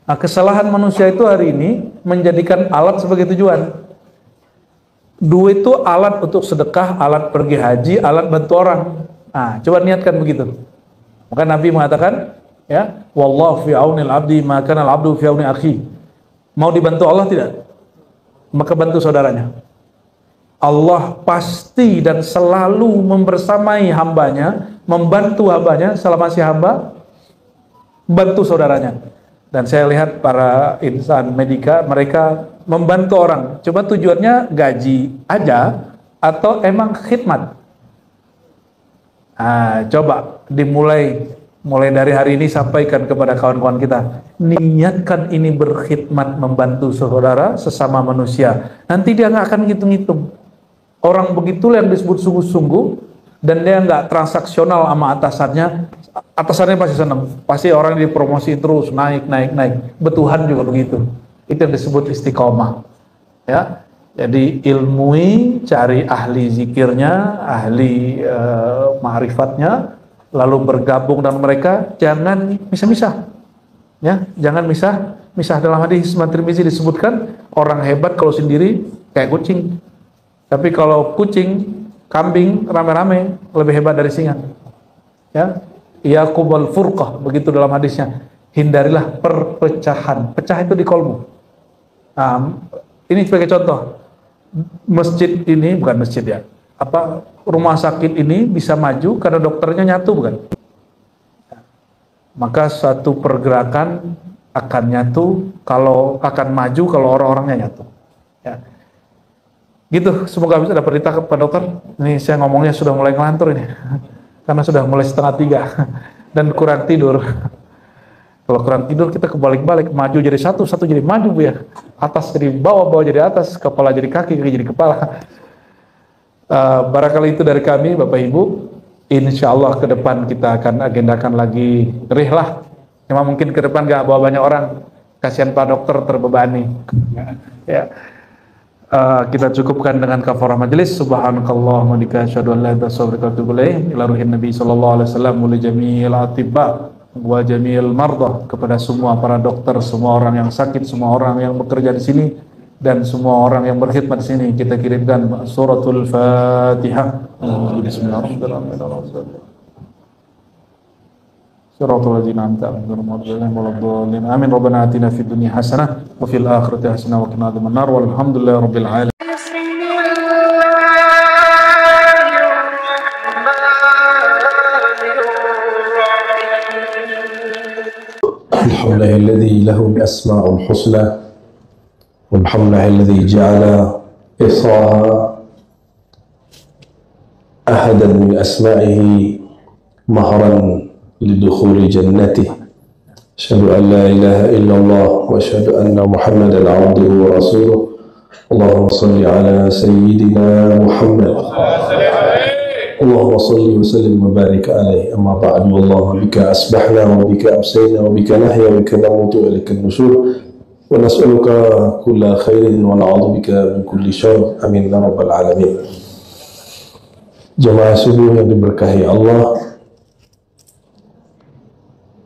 Nah, kesalahan manusia itu hari ini menjadikan alat sebagai tujuan. Duit itu alat untuk sedekah, alat pergi haji, alat bantu orang. Nah, coba niatkan begitu. Maka Nabi mengatakan, ya, wallahu fi aunil abdi ma kana al abdu fi auni akhi. Mau dibantu Allah tidak? Maka bantu saudaranya. Allah pasti dan selalu membersamai hambanya, membantu hambanya selama si hamba bantu saudaranya. Dan saya lihat para insan medika, mereka membantu orang. Coba tujuannya gaji aja atau emang khidmat? Coba mulai dari hari ini sampaikan kepada kawan-kawan kita, niatkan ini berkhidmat, membantu saudara sesama manusia. Nanti dia nggak akan ngitung-ngitung. Orang begitulah yang disebut sungguh-sungguh, dan dia nggak transaksional sama atasannya. Atasannya pasti senang, pasti orang dipromosi terus, naik. Betuhan juga begitu. Itu yang disebut istiqomah. Ya, jadi ilmui, cari ahli zikirnya, ahli ma'rifatnya, lalu bergabung dengan mereka. Jangan misah-misah. Ya, jangan misah dalam hadis Tirmizi disebutkan orang hebat kalau sendiri kayak kucing. Tapi kalau kucing kambing rame-rame lebih hebat dari singa. Ya, yaqubal furqah, begitu dalam hadisnya. Hindarilah perpecahan. Pecah itu di kolbu. Nah, ini sebagai contoh. Masjid ini, bukan masjid ya, rumah sakit ini bisa maju karena dokternya nyatu, bukan? Maka suatu pergerakan akan nyatu kalau akan maju kalau orang-orangnya nyatu. Ya. Gitu, semoga bisa ada perintah Pak Dokter. Ini saya ngomongnya sudah mulai ngelantur ini. Karena sudah mulai 2:30 dan kurang tidur. Kalau kurang tidur kita kebalik-balik, maju jadi satu jadi maju, Bu ya. Atas jadi bawah jadi atas, kepala jadi kaki jadi kepala. Barangkali itu dari kami Bapak Ibu. Insya Allah ke depan kita akan agendakan lagi rihlah. Memang mungkin ke depan gak bawa banyak orang, kasihan Pak Dokter terbebani. Ya. Kita cukupkan dengan kafarah majelis. Subhanakallahumma bika asyhadu an la ilaha illa anta astaghfiruka wa atubu ilaik. Ila ruhin Nabi sallallahu alaihi wasallam wa li jami'il atibba wa jami'il mardah, kepada semua para dokter, semua orang yang sakit, semua orang yang bekerja di sini dan semua orang yang berkhidmat di sini. Kita kirimkan suratul Fatihah. Bismillahirrahmanirrahim. Siratal ladzina an'amta 'alaihim waladdallin. Amin. Rabbana atina fid dunya hasanah wa fil akhirati hasanah wa qina adzabannar. Walhamdulillahirabbil alamin.
الحمد لله الذي له الأسماء الحسنى والحمد لله الذي جعل إحصاها أحدا من أسمائه مهرا لدخول جنته. أشهد أن لا إله إلا الله وأشهد أن محمدا عبده ورسوله. اللهم صل على سيدنا محمد. اللهم صل وسلم وبارك عليه. أما بعد، والله بك أصبحنا وبك أمسينا وبك نحيا وبك نموت وإليك النشور، ونسألك كل خير ونعوذ بك من كل شر. Amin ya rabbal alamin. Jemaah subuh yang diberkahi Allah,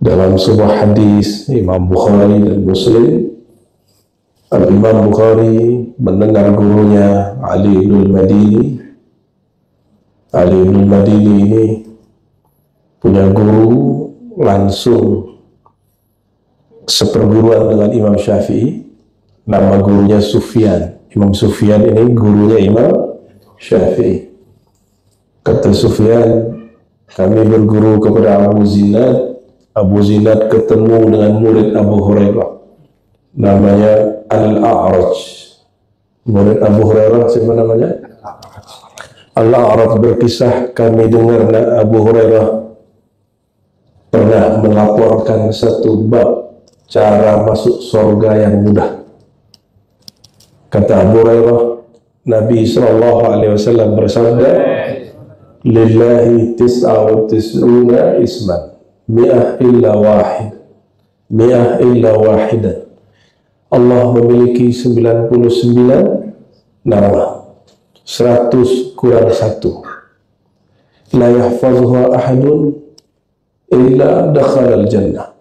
dalam sebuah hadis Imam Bukhari dan Muslim, Al-Imam Bukhari mendengar gurunya Ali bin Madini. Ali bin Madini ini punya guru langsung seperguruan dengan Imam Syafi'i. Nama gurunya Sufyan. Imam Sufyan ini gurunya Imam Syafi'i. Kata Sufyan, kami berguru kepada Abu Zinad. Abu Zinad ketemu dengan murid Abu Hurairah, namanya Al-A'raj. Murid Abu Hurairah siapa namanya? Al-A'raj berkisah, kami dengar Abu Hurairah pernah melaporkan satu bab cara masuk surga yang mudah. Kata Abu Hurairah, Nabi SAW bersabda, lillahi tis'a'u tis'una isman, mi'ah illa wahid, mi'ah illa wahidan. Allah memiliki 99 nama, 100 kurang 1. La yahfazuha ahadun illa dakhalal jannah.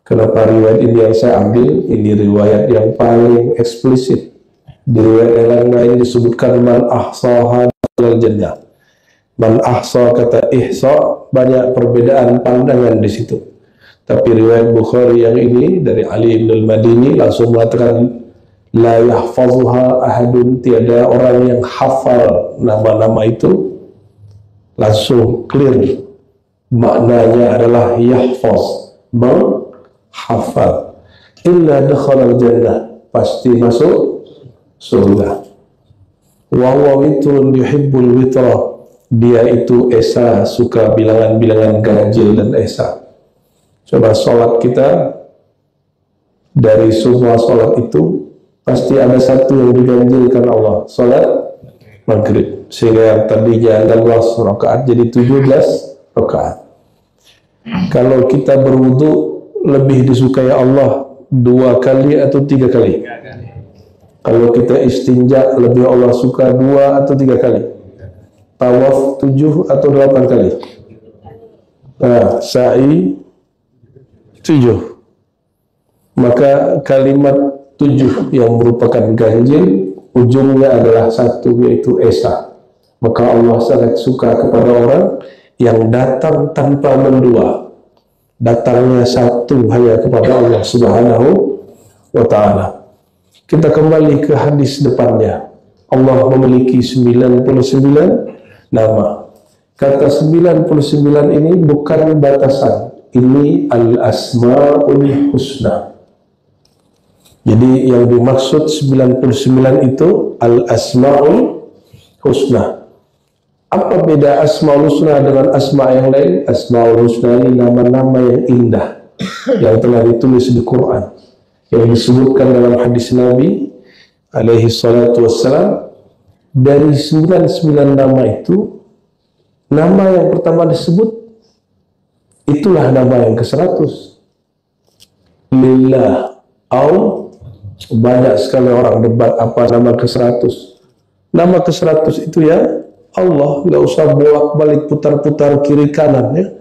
Kenapa riwayat ini yang saya ambil? Ini riwayat yang paling eksplisit. Di riwayat yang lain disebutkan man ahsaha dakhalal jannah. Man ahsa, kata ihsa, banyak perbedaan pandangan di situ. Tapi riwayat Bukhari yang ini dari Ali bin Madini langsung mengatakan la yahfazuha ahadun, tiada orang yang hafal nama-nama itu. Langsung clear maknanya adalah yahfaz, menghafal. Illa dakhalal jannah, pasti masuk surga. Wa huwa witrun yuhibbul witra, dia itu esa, suka bilangan-bilangan ganjil dan esa. Coba sholat kita, dari semua sholat itu pasti ada satu yang diganjilkan Allah, sholat maghrib. Sehingga yang tadinya 16 rakaat jadi 17 rakaat. Kalau kita berwudu, lebih disukai Allah 2 kali atau 3 kali? Kalau kita istinja, lebih Allah suka 2 atau 3 kali? Tawaf 7 atau 8 kali? Nah, sa'i 7. Maka kalimat 7 yang merupakan ganjil, ujungnya adalah 1, yaitu esa. Maka Allah sangat suka kepada orang yang datang tanpa mendua, datangnya satu hanya kepada Allah Subhanahu wa ta'ala. Kita kembali ke hadis depannya. Allah memiliki 99 nama. Kata 99 ini bukan batasan. Ini al-asma'ul husna. Jadi yang dimaksud 99 itu al-asma'ul husna. Apa beda asma'ul husna dengan asma' yang lain? Asma'ul husna ini nama-nama yang indah yang telah ditulis di Quran, yang disebutkan dalam hadis Nabi alaihi salatu wassalam. Dari 99 nama itu, nama yang pertama disebut itulah nama yang ke-100. Lillah, banyak sekali orang debat apa nama ke-100. Nama ke-100 itu ya Allah, nggak usah bolak-balik putar-putar kiri kanan ya.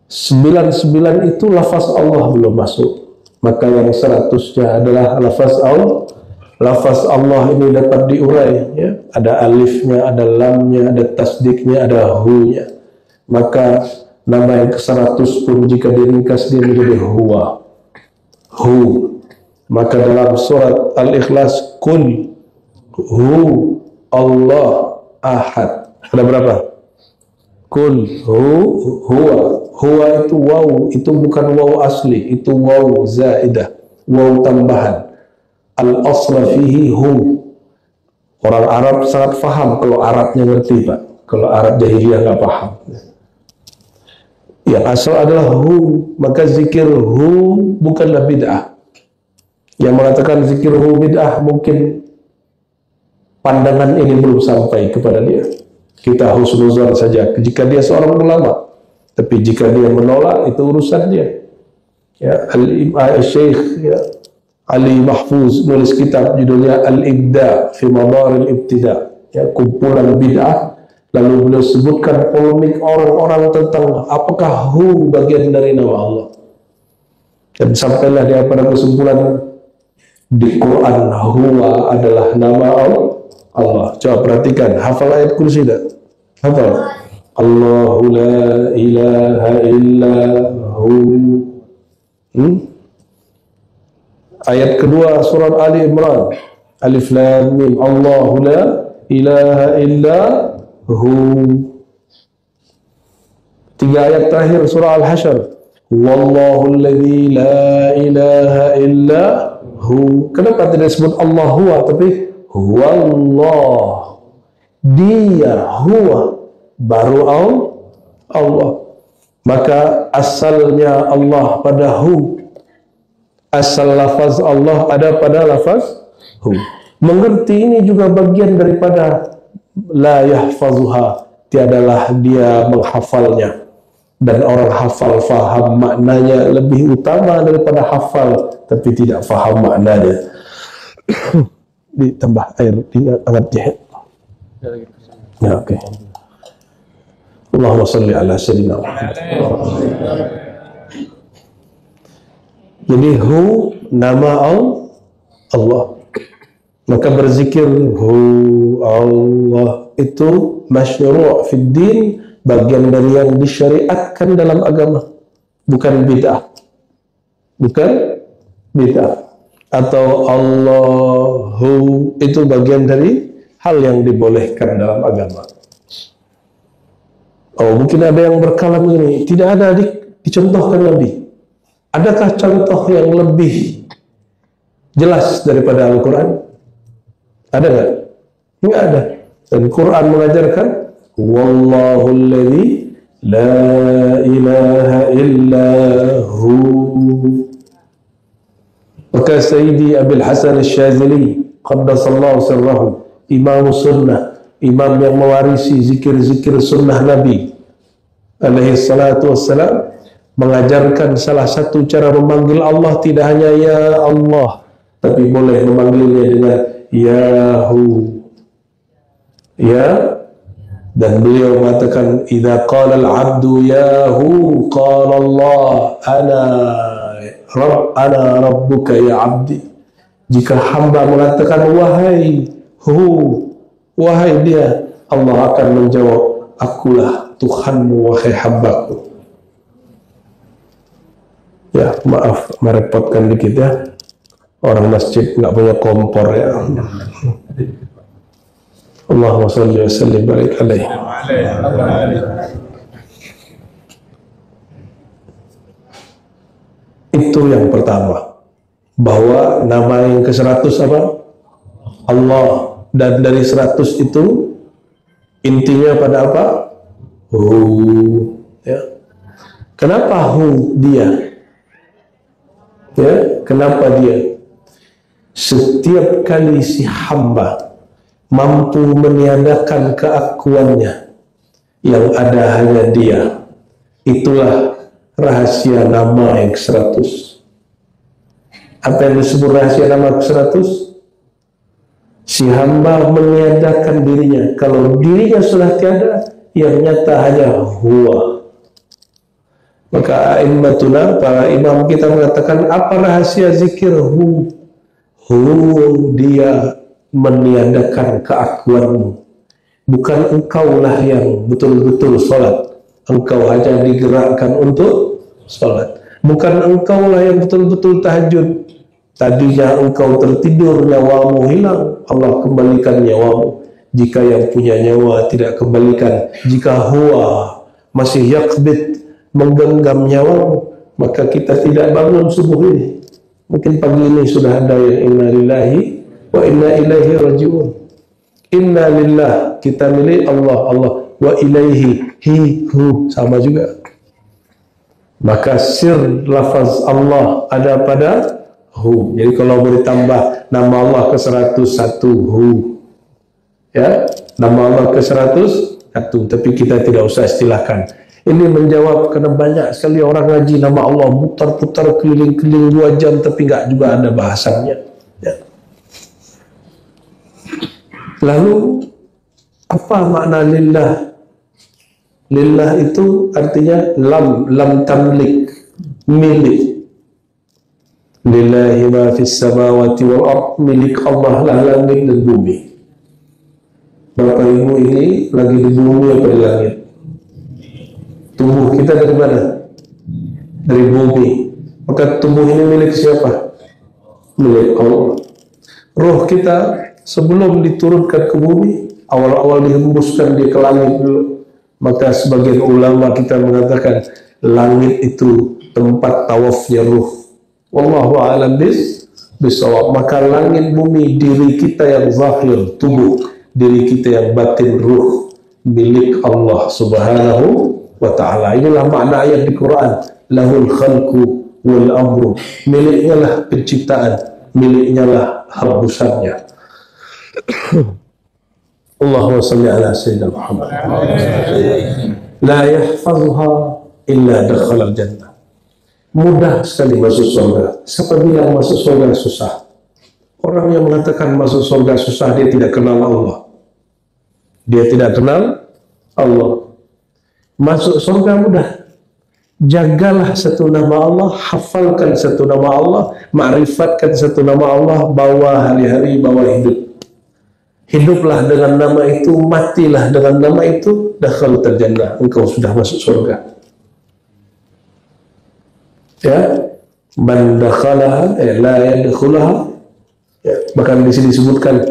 99 itu lafaz Allah belum masuk, maka yang 100-nya adalah lafaz Allah. Lafaz Allah ini dapat diurai ya. Ada alifnya, ada lamnya, ada tasdiknya, ada hu-nya. Maka nama yang ke-100 pun jika diringkas dia menjadi huwa, hu. Maka dalam surat Al-Ikhlas, Qul hu Allah ahad. Ada berapa? Qul huwa. Huwa itu waw, itu bukan waw asli, itu waw zaidah, waw tambahan. Al-asla fihi hu. Orang Arab sangat faham kalau Arabnya ngerti, Pak. Kalau Arab jahiliyah nggak paham. Yang asal adalah hu, maka zikir hu bukanlah bid'ah. Yang mengatakan zikir hu bid'ah mungkin pandangan ini belum sampai kepada dia. Kita husnuzan saja jika dia seorang ulama. Tapi jika dia menolak, itu urusan dia. Ya, Al-Syekh ya, Ali Mahfuz nulis kitab judulnya Al-Ibda fi Madaril Ibtida, ya, kumpulan bid'ah. Lalu beliau sebutkan polemik orang-orang tentang apakah hu bagian dari nama Allah. Dan sampailah dia pada kesimpulan di Quran huwa adalah nama Allah. Coba perhatikan, hafal ayat kursi dah. Hafal. Allahu la ilaha illa hu. Ayat kedua surat Ali Imran, Alif Lam Mim, Allahu la ilaha illa hu. 3 ayat terakhir surah Al-Hasyr, Wallahu alladhi la ilaha illa hu. Kenapa tidak disebut Allah huwa, tapi huwallah, dia huwa, baru Allah. Maka asalnya Allah pada hu. Asal lafaz Allah ada pada lafaz hu. Mengerti ini juga bagian daripada la yahfazuha, tiadalah dia menghafalnya. Dan orang hafal faham maknanya lebih utama daripada hafal tapi tidak faham maknanya. Ditambah air, diangkat jahe. Ya, oke. Allahumma salli ala sayyidina Muhammad. Jadi hu nama Allah. Maka berzikir hu Allah itu masyru' fid din, bagian dari yang disyariatkan dalam agama, bukan bid'ah. Bukan bid'ah. Atau Allahu itu bagian dari hal yang dibolehkan dalam agama. Oh, mungkin ada yang berkalam ini, tidak ada dicontohkan Nabi. Adakah contoh yang lebih jelas daripada Al-Quran? Ada nggak? Nggak ada. Dan Quran mengajarkan, Wallahu alladhi la ilaha illa hu. Maka Sayyidi Abil Hasan Al-Syazili qaddasallahu sirrahu, imam sunnah, imam yang mewarisi zikir-zikir sunnah Nabi alaihi salatu wassalam, mengajarkan salah satu cara memanggil Allah tidak hanya ya Allah, tapi boleh memanggilnya dengan Yahu, ya. Dan beliau mengatakan, idza qala al-'abdu Yahu qala Allah ana rabbuka ya 'abdi. Jika hamba mengatakan wahai hu, wahai dia, Allah akan menjawab, akulah Tuhanmu wahai hambaku. Ya maaf merepotkan dikit ya, orang masjid nggak punya kompor ya. Allahumma shalli wa sallim barik alaihi. Itu yang pertama, bahwa nama yang ke-100 apa? Allah. Dan dari 100 itu intinya pada apa? Hu. Ya. Kenapa hu dia? Ya, kenapa dia? Setiap kali si hamba mampu meniadakan keakuannya, yang ada hanya dia, itulah rahasia nama yang ke-100. Apa yang disebut rahasia nama ke-100? Si hamba meniadakan dirinya. Kalau dirinya sudah tiada, yang nyata hanya huwa. Maka a'immatuna, para imam kita mengatakan, apa rahasia zikir hu? Hu, dia meniadakan keakuanmu. Bukan engkaulah yang betul-betul sholat, engkau hanya digerakkan untuk sholat. Bukan engkaulah yang betul-betul tahajud, tadinya engkau tertidur, nyawamu hilang, Allah kembalikan nyawamu. Jika yang punya nyawa tidak kembalikan, jika huwa masih yakbit, menggenggam nyawamu, maka kita tidak bangun subuh ini. Mungkin pagi ini sudah ada yang inna lillahi wa inna ilaihi rajiun. Inna lillah, kita milik Allah, Allah. Wa ilaihi, hi, hu, sama juga. Maka sir lafaz Allah ada pada hu. Jadi kalau boleh tambah nama Allah ke-101 hu. Ya, nama Allah ke-101, tapi kita tidak usah istilahkan. Ini menjawab karena banyak sekali orang ngaji nama Allah putar-putar keliling-keliling 2 jam tapi nggak juga ada bahasannya. Ya. Lalu apa makna lillah? Lillah itu artinya lam tamlik, milik. Lillahi ma fis samawati wal ard, milik Allah lah langit dan bumi. Bapak Ibu ini lagi di bumi apa di langit? Tubuh kita dari mana? Dari bumi. Maka tubuh ini milik siapa? Milik Allah. Roh kita sebelum diturunkan ke bumi, awal-awal dihembuskan di ke langit dulu. Maka sebagian ulama kita mengatakan langit itu tempat tawafnya ruh. Wallahu a'lam bisawab. Maka langit bumi diri kita yang zahir tubuh, diri kita yang batin ruh, milik Allah Subhanahu wa ta'ala. Inilah makna ayat di Quran, lahul khalqu wal amru, miliknya lah penciptaan, miliknya lah hembusannya. Allahumma salli ala sayyidina Muhammad. La yahfazuha illa dakhala al-jannah. Mudah sekali masuk surga. Siapa bilang masuk surga susah? Orang yang mengatakan masuk surga susah, dia tidak kenal Allah. Dia tidak kenal Allah. Masuk surga mudah. Jagalah satu nama Allah, hafalkan satu nama Allah, ma'rifatkan satu nama Allah, bawa hari-hari, bawa hidup. Hiduplah dengan nama itu, matilah dengan nama itu, dakhaltal jannah, engkau sudah masuk surga. Ya, man dakhalaha la yadkhulaha. Ya, bahkan di sini disebutkan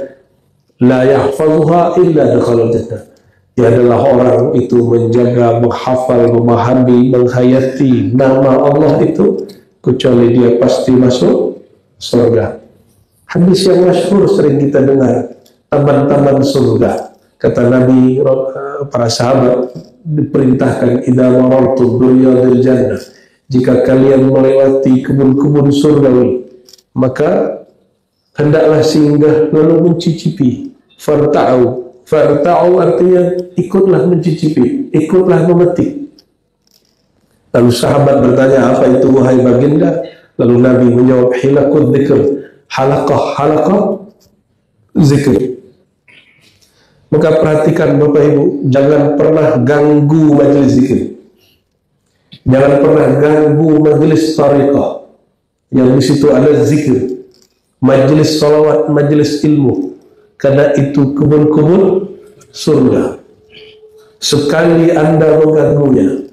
la yahfazuha illa dakhalal jannah. Dia adalah orang itu menjaga, menghafal, memahami, menghayati nama Allah itu, kecuali dia pasti masuk surga. Hadis yang masyhur sering kita dengar, taman-taman surga. Kata Nabi, para sahabat diperintahkan, idza marartum biryadil jannah, jika kalian melewati kebun-kebun surgawi, maka hendaklah singgah lalu mencicipi. Farta'u artinya ikutlah mencicipi, ikutlah memetik. Lalu sahabat bertanya, apa itu wahai baginda? Lalu Nabi menjawab, hilakut dzikr, halaqah zikir. Maka perhatikan Bapak Ibu, jangan pernah ganggu majelis zikir. Jangan pernah ganggu majelis tariqah yang di situ ada zikir, majelis salawat, majelis ilmu, karena itu kebun-kebun surga. Sekali Anda mengganggunya,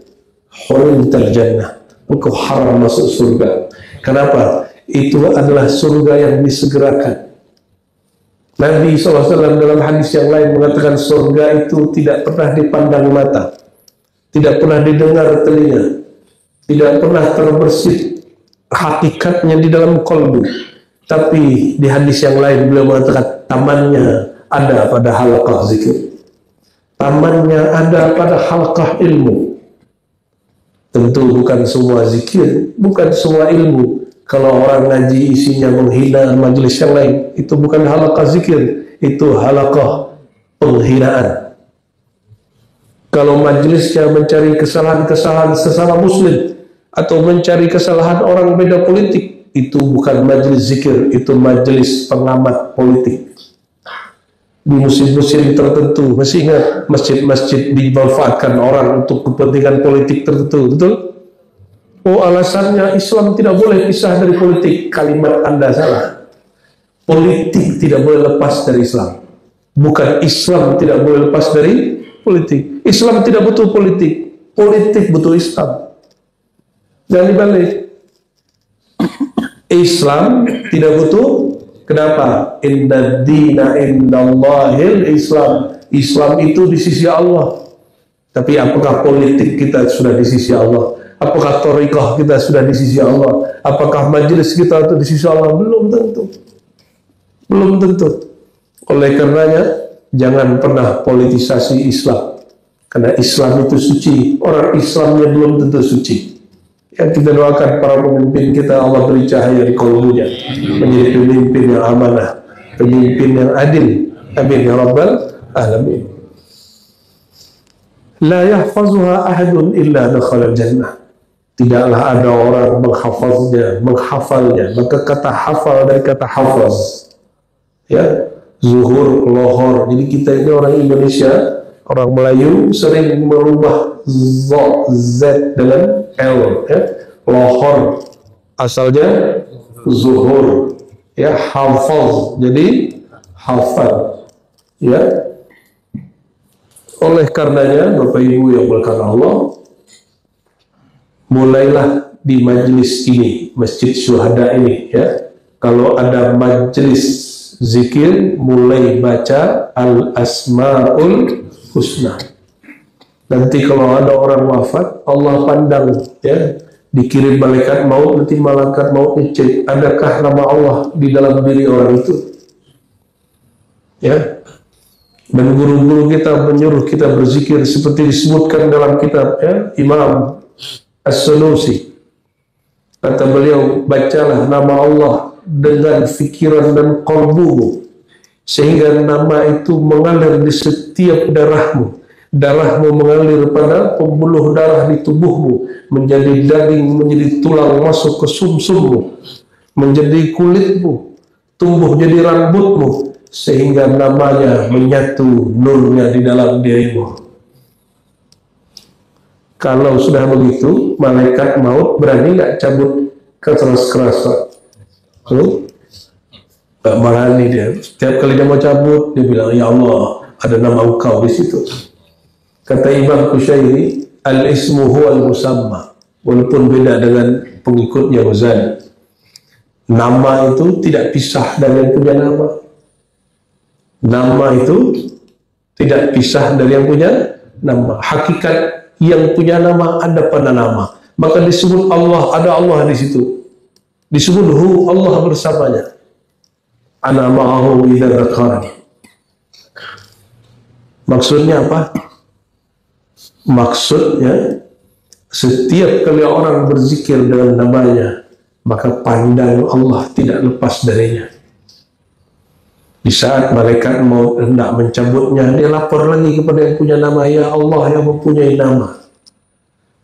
hurrimtal jannah, engkau haram masuk surga. Kenapa? Itu adalah surga yang disegerakan. Nabi SAW dalam hadis yang lain mengatakan surga itu tidak pernah dipandang mata, tidak pernah didengar telinga, tidak pernah terbersit hakikatnya di dalam kolbu. Tapi di hadis yang lain beliau mengatakan tamannya ada pada halaqah zikir, tamannya ada pada halaqah ilmu. Tentu bukan semua zikir, bukan semua ilmu. Kalau orang ngaji isinya menghina majelis yang lain, itu bukan halaqah zikir, itu halaqah penghinaan. Kalau majelisnya mencari kesalahan-kesalahan sesama muslim atau mencari kesalahan orang beda politik, itu bukan majelis zikir, itu majelis pengamat politik. Di musim-musim tertentu, masih ingat masjid-masjid dimanfaatkan orang untuk kepentingan politik tertentu, betul? Oh, alasannya Islam tidak boleh pisah dari politik. Kalimat Anda salah. Politik tidak boleh lepas dari Islam. Bukan Islam tidak boleh lepas dari politik. Islam tidak butuh politik. Politik butuh Islam. Jangan dibalik. Islam tidak butuh. Kenapa? Inna dina indallahil Islam. Islam itu di sisi Allah. Tapi apakah politik kita sudah di sisi Allah? Apakah thariqah kita sudah di sisi Allah? Apakah majelis kita itu di sisi Allah? Belum tentu. Belum tentu. Oleh karenanya, jangan pernah politisasi Islam. Karena Islam itu suci. Orang Islamnya belum tentu suci. Yang kita doakan para pemimpin kita, Allah beri cahaya di kolbunya. Menjadi pemimpin yang amanah. Pemimpin yang adil. Amin ya Rabbal Alamin. La yahfazuha ahadun illa dakhala jannah. Tidaklah ada orang menghafalnya. Maka kata hafal dari kata hafaz, ya, zuhur, lohor. Jadi kita ini orang Indonesia, orang Melayu sering merubah z dengan l, ya. Lohor asalnya zuhur, ya, hafaz jadi hafal, ya. Oleh karenanya Bapak Ibu yang berkata Allah, mulailah di majelis ini, Masjid Syuhada ini, ya. Kalau ada majelis zikir, mulai baca Al-Asma'ul Husna. Nanti kalau ada orang wafat, Allah pandang, ya, dikirim malaikat maut, nanti malaikat maut ngecek, adakah nama Allah di dalam diri orang itu, ya. Dan guru-guru kita menyuruh kita berzikir seperti disebutkan dalam kitab, ya, Imam As-Sunusi. Kata beliau, bacalah nama Allah dengan fikiran dan qalbumu, sehingga nama itu mengalir di setiap darahmu. Darahmu mengalir pada pembuluh darah di tubuhmu, menjadi daging, menjadi tulang, masuk ke sumsummu, menjadi kulitmu, tumbuh jadi rambutmu, sehingga namanya menyatu nurnya di dalam dirimu. Kalau sudah begitu, malaikat maut berani nggak cabut keras-kerasan? Nggak berani dia. Setiap kali dia mau cabut, dia bilang, ya Allah, ada nama engkau di situ. Kata Imam Kusyairi, al-ismu huwal musamma. Walaupun beda dengan pengikutnya Ghazali. Nama itu tidak pisah dari yang punya nama. Nama itu tidak pisah dari yang punya nama. Hakikat yang punya nama ada pada nama. Maka disebut Allah, ada Allah di situ. Disebut Hu, Allah bersamanya. Ana ma'ahu idza dzakarani. Maksudnya apa? Maksudnya setiap kali orang berzikir dengan namanya, maka pandang Allah tidak lepas darinya. Di saat malaikat mau hendak mencabutnya, dia lapor lagi kepada yang punya nama, ya Allah yang mempunyai nama.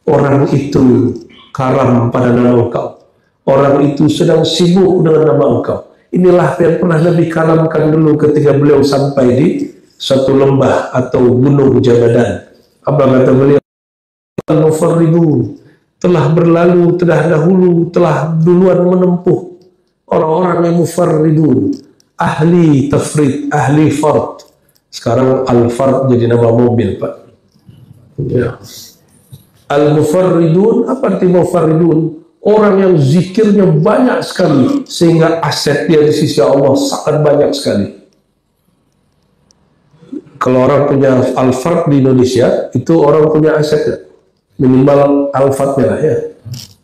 Orang itu karam pada nama engkau. Orang itu sedang sibuk dengan nama engkau. Inilah yang pernah Nabi kalamkan dulu ketika beliau sampai di satu lembah atau gunung Jabadan. Apa kata beliau? Al-Mufarridun telah berlalu, telah dahulu, telah duluan menempuh orang-orang yang mufarridun, ahli tafrid, ahli fard. Sekarang Alphard jadi nama mobil, Pak. Ya. Al-mufarridun, apa arti mufarridun? Orang yang zikirnya banyak sekali sehingga aset dia di sisi Allah sangat banyak sekali. Kalau orang punya Alphard di Indonesia, itu orang punya aset ya. Minimal Alphardnya lah ya.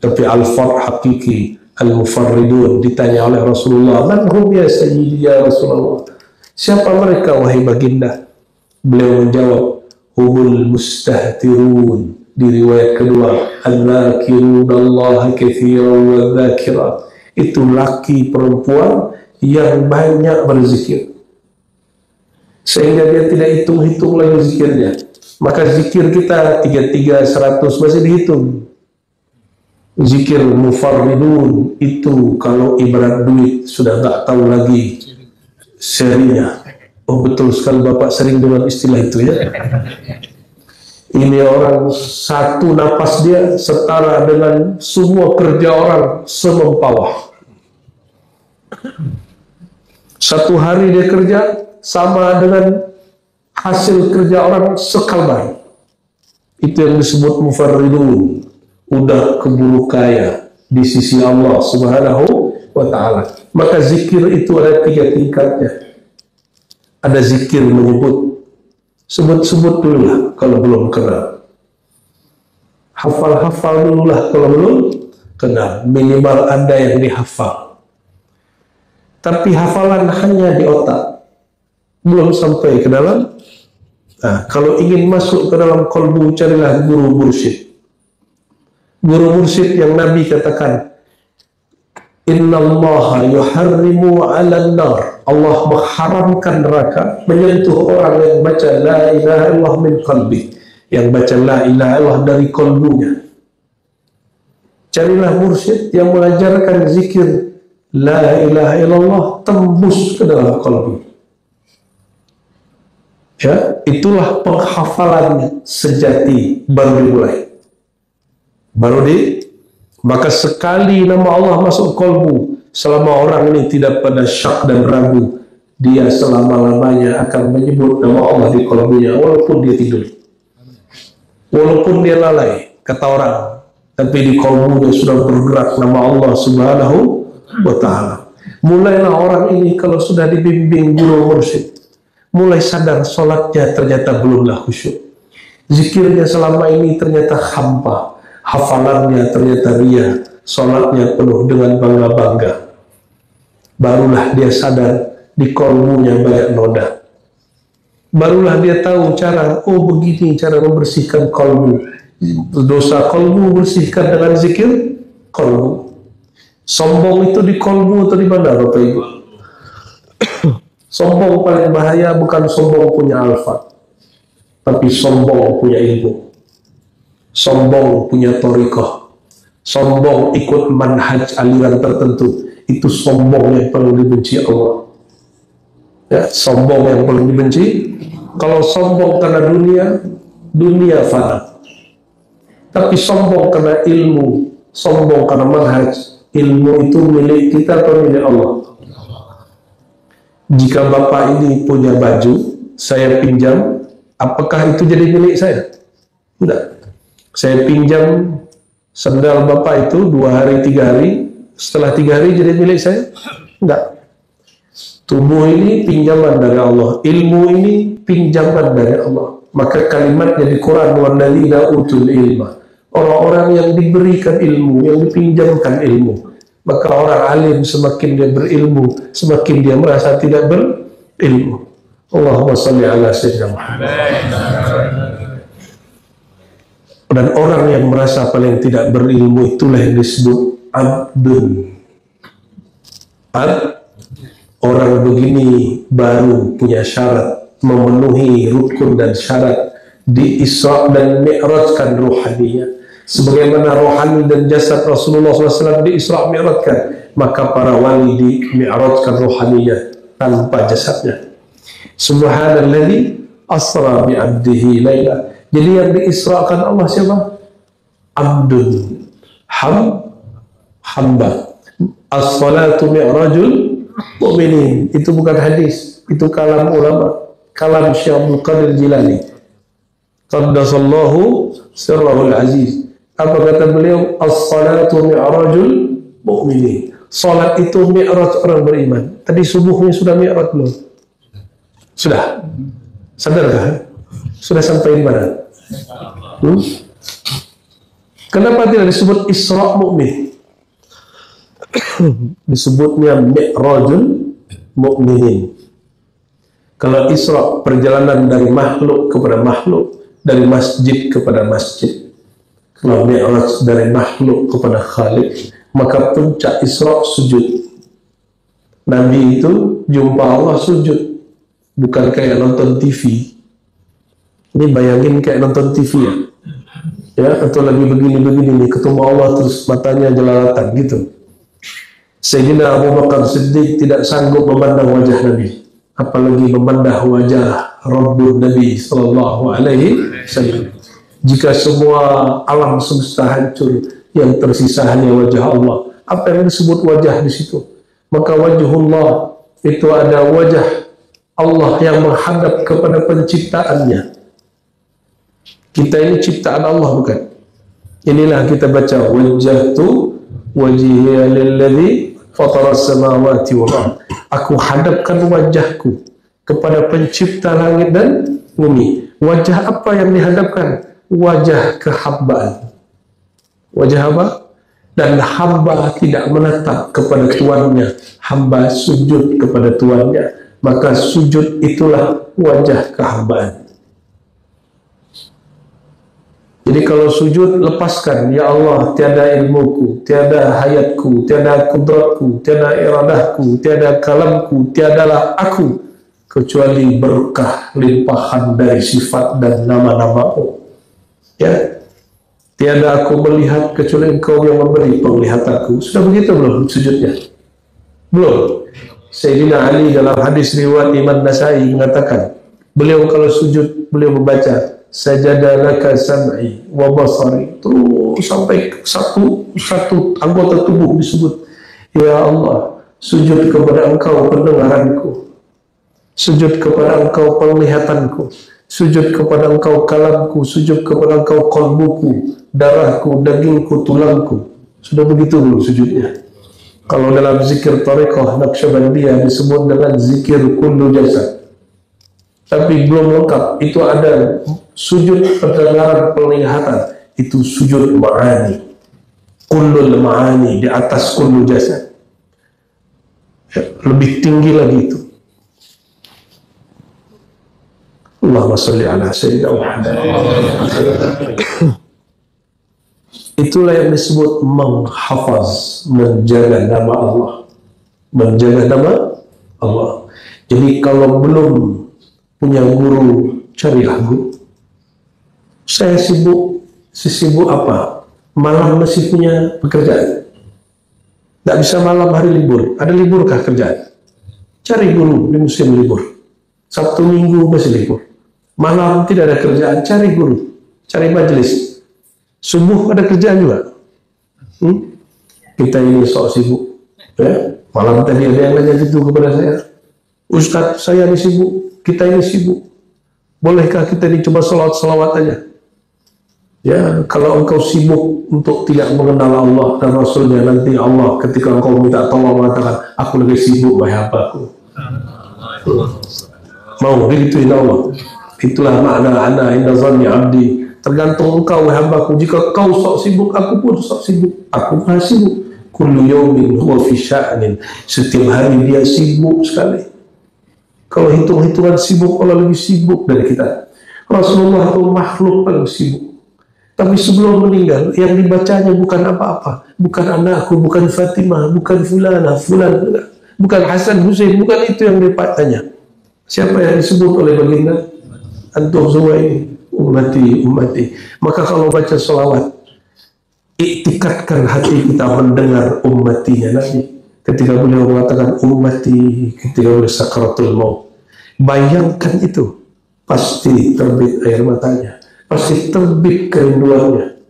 Tapi Alphard hakiki, al-mufarridun, ditanya oleh Rasulullah, man hum ya sayyidi ya Rasulullah, siapa mereka wahai baginda? Beliau menjawab, humul mustahtirun. Di riwayat kedua, al-zakirun Allah katsiran wa dzakirat, itu laki perempuan yang banyak berzikir sehingga dia tidak hitung-hitung lagi zikirnya. Maka zikir kita 33 100 masih dihitung. Zikir mufarridun itu kalau ibarat duit sudah tak tahu lagi serinya. Oh betul sekali Bapak sering dengan istilah itu ya. Ini orang satu napas dia setara dengan semua kerja orang semempawah. Satu hari dia kerja sama dengan hasil kerja orang sekalbar. Itu yang disebut mufarridun. Udah keburu kaya di sisi Allah Subhanahu wa ta'ala. Maka zikir itu ada 3 tingkatnya. Ada zikir menyebut, sebut-sebut dulu lah kalau belum kenal. Hafal-hafal dulu lah kalau belum kenal. Minimal ada yang dihafal. Tapi hafalan hanya di otak, belum sampai ke dalam. Nah, kalau ingin masuk ke dalam qalbu, carilah guru mursyid. Guru mursyid yang Nabi katakan, innallaha yuharrimu 'alan nar, Allah mengharamkan neraka menyentuh orang yang baca la ilaha illallah min qalbi, yang baca la ilaha illallah dari qalbunya. Carilah mursyid yang mengajarkan zikir la ilaha illallah tembus ke dalam qalbu. Ya, itulah penghafalan sejati baru dimulai. Maka sekali nama Allah masuk kolbu, selama orang ini tidak pada syak dan ragu, dia selama-lamanya akan menyebut nama Allah di kolbunya, walaupun dia tidur, walaupun dia lalai, kata orang, tapi di kolbunya sudah bergerak nama Allah Subhanahu wa ta'ala. Mulailah orang ini kalau sudah dibimbing guru mursyid, mulai sadar sholatnya ternyata belumlah khusyuk, zikirnya selama ini ternyata hampa, hafalannya ternyata ria, sholatnya penuh dengan bangga-bangga. Barulah dia sadar di kolbunya banyak noda. Barulah dia tahu cara, oh begini cara membersihkan kolbu. Dosa kolbu bersihkan dengan zikir kolbu. Sombong itu di kolbu atau di mana Bapak Ibu? Sombong paling bahaya bukan sombong punya alfa, tapi sombong punya ilmu. Sombong punya thariqah, sombong ikut manhaj aliran tertentu, itu sombong yang paling dibenci Allah. Ya, sombong yang paling dibenci. Kalau sombong karena dunia fana. Tapi sombong karena ilmu, sombong karena manhaj, ilmu itu milik kita atau milik Allah? Jika Bapak ini punya baju, saya pinjam, apakah itu jadi milik saya? Tidak. Saya pinjam sandal Bapak itu 2 hari 3 hari, setelah 3 hari jadi milik saya? Enggak. Tubuh ini pinjaman dari Allah, ilmu ini pinjaman dari Allah. Maka kalimatnya di Quran, walladzina utul ilma, orang-orang yang diberikan ilmu, yang dipinjamkan ilmu. Maka orang alim semakin dia berilmu, semakin dia merasa tidak berilmu. Allahumma salli ala sayyidina Muhammad. Dan orang yang merasa paling tidak berilmu itulah yang disebut abdun. Orang begini baru punya syarat, memenuhi rukun dan syarat di Isra dan Mi'rajkan ruhaniyah. Sebagaimana rohani dan jasad Rasulullah SAW di Isra Mi'rajkan, maka para wali di Mi'rajkan ruhaniyah tanpa jasadnya. Subhanalladzi asra bi 'abdihi laila. Jadi yang diisrakan Allah siapa? Abdun, hamba. As-salatu mi'rajul mu'minin. Itu bukan hadis, itu kalam ulama. kalam Syekh Abdul Qadir Jilani. Qaddasallahu sirrahul aziz. Apa kata beliau? As-salatu mi'rajul mu'minin. Salat itu mi'raj orang beriman. Tadi subuhnya sudah mi'raj belum? Sudah. Sadarkah? Sudah sampai di mana? Kenapa tidak disebut Isra Mu'min? Disebutnya mi'rajul mu'minin. Kalau Isra perjalanan dari makhluk kepada makhluk, dari masjid kepada masjid. Kalau mi'raj dari makhluk kepada Khalik, maka puncak Isra sujud. Nabi itu jumpa Allah sujud, bukan kayak nonton TV. Ini bayangin kayak nonton TV ya, atau lagi begini-begini nih, ketemu Allah terus matanya jelalatan gitu. Sayyidina Abu Bakar Siddiq tidak sanggup memandang wajah Nabi, apalagi memandang wajah Rabbul Nabi Sallallahu Alaihi Wasallam. Jika semua alam semesta hancur, yang tersisa hanya wajah Allah. Apa yang disebut wajah di situ? Maka wajhullah itu ada wajah Allah yang menghadap kepada penciptaannya. Kita ini ciptaan Allah, bukan? Inilah kita baca wajjahtu wajhiya lilladzi fataras samawati wal ardh. Aku hadapkan wajahku kepada pencipta langit dan bumi. Wajah apa yang dihadapkan? Wajah kehambaan. Wajah apa? Dan hamba tidak menatap kepada tuannya, hamba sujud kepada tuannya. Maka sujud itulah wajah kehambaan. Jadi kalau sujud, lepaskan, ya Allah, tiada ilmuku, tiada hayatku, tiada kudratku, tiada iradahku, tiada kalamku, tiadalah aku, kecuali berkah limpahan dari sifat dan nama-nama-Mu. Ya, tiada aku melihat kecuali Engkau yang memberi penglihatanku. Sudah begitu belum sujudnya? Belum. Sayyidina Ali dalam hadis riwayat Imam Nasai mengatakan, beliau kalau sujud, beliau membaca sajada laka sam'i wa basari, terus sampai satu anggota tubuh disebut, ya Allah, sujud kepada Engkau pendengaranku, sujud kepada Engkau penglihatanku, sujud kepada Engkau kalamku, sujud kepada Engkau qalbuku, darahku, dagingku, tulangku. Sudah begitu belum sujudnya? Kalau dalam zikir tariqah Naqsyabandiyah disebut dengan zikir kullu jasad. Tapi belum lengkap, itu ada sujud pendengaran penglihatan, itu sujud ma'ani, kullul ma'ani, di atas kullu jasad. Lebih tinggi lagi itu. Allahumma salli ala sayyidina Muhammad. Itulah yang disebut menghafaz, menjaga nama Allah, menjaga nama Allah. Jadi kalau belum punya guru, carilah guru. Saya sibuk apa? Malam masih punya pekerjaan. Tidak bisa malam hari libur. Ada liburkah kerjaan? Cari guru di musim libur. Sabtu Minggu masih libur. Malam tidak ada kerjaan, cari guru, cari majelis. Subuh ada kerjaan juga. Kita ini sok sibuk. Ya? Malam tadi ada yang nanya gitu kepada saya, Ustadz, saya ini sibuk, kita ini sibuk. Bolehkah kita dicoba salawat aja? Ya, kalau engkau sibuk untuk tidak mengenal Allah dan Rasulnya, nanti Allah ketika engkau minta tolong mengatakan, aku lagi sibuk, wahai hambaku. Mau begituin Allah. Itulah makna ana inda zanni abdi. Tergantung engkau, wahai hambaku. Jika kau sok sibuk, aku pun sok sibuk. Aku maha sibuk. Kullu yawmin huwa fi sya'nin. Setiap hari dia sibuk sekali. Kalau hitung-hitungan sibuk, Allah lebih sibuk dari kita. Rasulullah itu makhluk paling sibuk. Tapi sebelum meninggal, yang dibacanya bukan apa-apa. Bukan anakku, bukan Fatimah, bukan fulana, bukan Hasan, Husain, bukan itu yang dibacanya. Siapa yang disebut oleh baginda? Antum semua ini, ummati. Maka kalau baca salawat, iktikadkan hati kita mendengar ummatinya Nabi. Ketika beliau mengatakan ummati, ketika beliau sakaratul maut, bayangkan itu, pasti terbit air matanya, pasti terbit kerinduannya.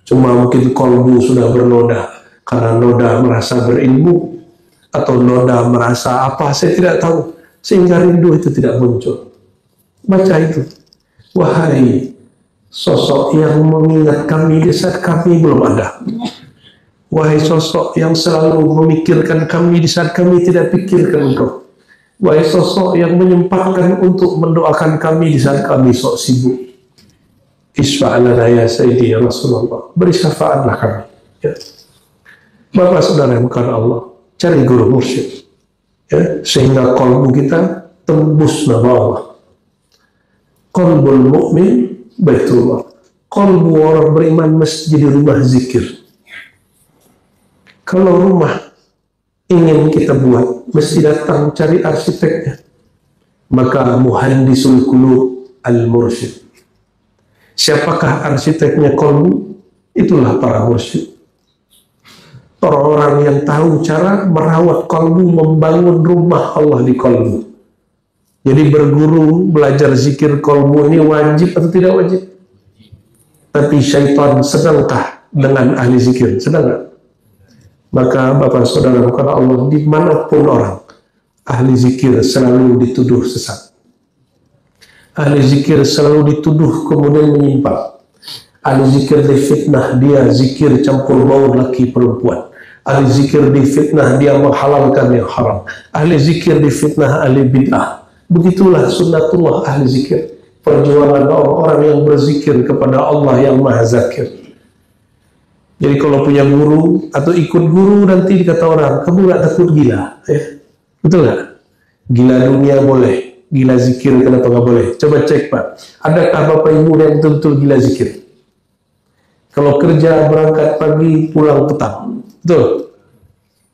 Cuma mungkin kolbu sudah bernoda, karena noda merasa berilmu, atau noda merasa apa, saya tidak tahu, sehingga rindu itu tidak muncul. Baca itu. Wahai sosok yang mengingat kami di saat kami belum ada. Wahai sosok yang selalu memikirkan kami di saat kami tidak pikirkan engkau. Wahai sosok yang menyempatkan untuk mendoakan kami di saat kami sok sibuk. Isfa'alana ya Sayyidi ya Rasulullah. Beri syafaatlah kami. Ya. Bapak saudara yang bukan Allah, cari guru mursyid. Ya. Sehingga qalbu kita tembus nama Allah. Qalbul mu'min baitullah. Qalbu orang beriman mesti jadi rumah zikir. Kalau rumah ingin kita buat, mesti datang cari arsiteknya. Maka muhandisul qulub al-mursyid. Siapakah arsiteknya qalbu? Itulah para mursyid. Orang-orang yang tahu cara merawat qalbu, membangun rumah Allah di qalbu. Jadi berguru, belajar zikir qalbu ini wajib atau tidak wajib? Tapi syaitan sedangkah dengan ahli zikir? Sedang nggak? Maka Bapak Saudara bukan Allah, dimanapun orang, ahli zikir selalu dituduh sesat. Ahli zikir selalu dituduh kemudian menyimpang. Ahli zikir difitnah, dia zikir campur baur laki perempuan. Ahli zikir difitnah, dia menghalalkan yang haram. Ahli zikir difitnah, ahli bid'ah. Begitulah sunnatullah ahli zikir. Perjuangan orang-orang yang berzikir kepada Allah yang maha zakir. Jadi kalau punya guru atau ikut guru, nanti dikata orang, kamu gak takut gila? Betul gak? Gila dunia boleh, gila zikir kenapa gak boleh? Coba cek Pak, adakah Bapak Ibu yang betul-betul gila zikir? Kalau kerja berangkat pagi, pulang petang, betul?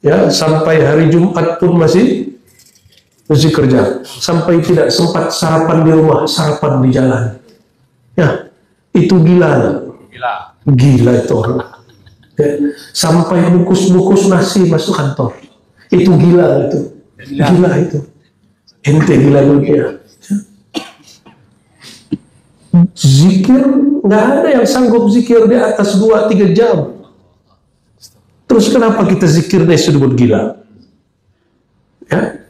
Ya, sampai hari Jumat pun masih kerja, sampai tidak sempat sarapan di rumah, sarapan di jalan. Ya, itu gila. Gila itu orang. Ya, sampai bungkus-bungkus nasi masuk kantor. Itu gila itu. Gila itu. Ente gila dunia. Zikir, nggak ada yang sanggup zikir di atas 2-3 jam. Terus kenapa kita zikirnya disebut gila? Ya.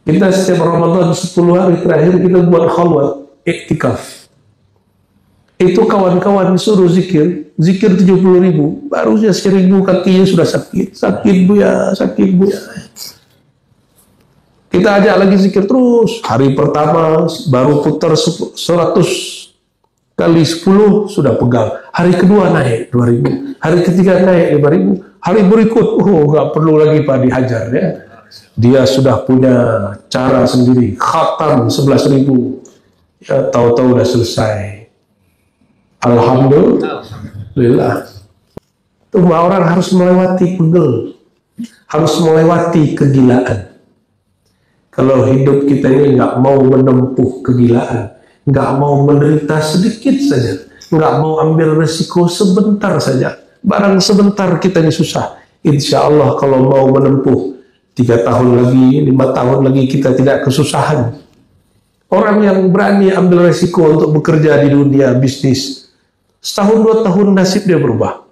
Kita setiap Ramadan 10 hari terakhir kita buat khalwat, iktikaf. Itu kawan-kawan suruh zikir 70.000, baru saja 1.000 kakinya sudah sakit bu ya. Kita ajak lagi zikir terus. Hari pertama baru putar 100 kali 10 sudah pegang. Hari kedua naik 2.000, hari ketiga naik 5.000, hari berikut nggak perlu lagi Pak dihajar ya. Dia sudah punya cara sendiri, khatam 11.000, ya tahu-tahu udah selesai. Alhamdulillah. Semua orang harus melewati pegel, harus melewati kegilaan. Kalau hidup kita ini nggak mau menempuh kegilaan, nggak mau menderita sedikit saja, nggak mau ambil resiko sebentar saja, barang sebentar kita ini susah. Insya Allah kalau mau menempuh 3 tahun lagi, 5 tahun lagi kita tidak kesusahan. Orang yang berani ambil resiko untuk bekerja di dunia bisnis, setahun 2 tahun nasib dia berubah.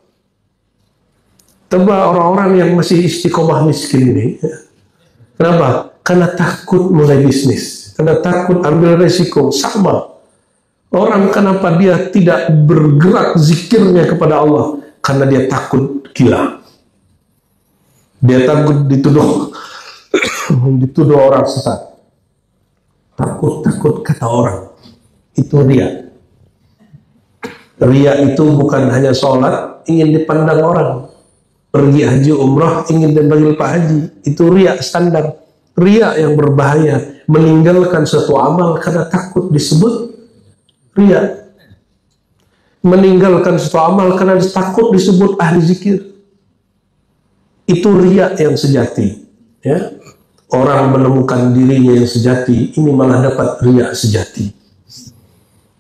Coba orang-orang yang masih istiqomah miskin ini, kenapa? Karena takut mulai bisnis, karena takut ambil resiko. Sama orang kenapa dia tidak bergerak zikirnya kepada Allah? Karena dia takut gila. Dia takut dituduh orang sesat. Takut kata orang. Itu ria. Ria itu bukan hanya sholat ingin dipandang orang, pergi haji umrah ingin dipanggil Pak Haji, itu ria standar. Ria yang berbahaya, meninggalkan suatu amal karena takut disebut ria, meninggalkan suatu amal karena takut disebut ahli zikir. Itu ria yang sejati ya. Orang menemukan dirinya yang sejati, ini malah dapat ria sejati.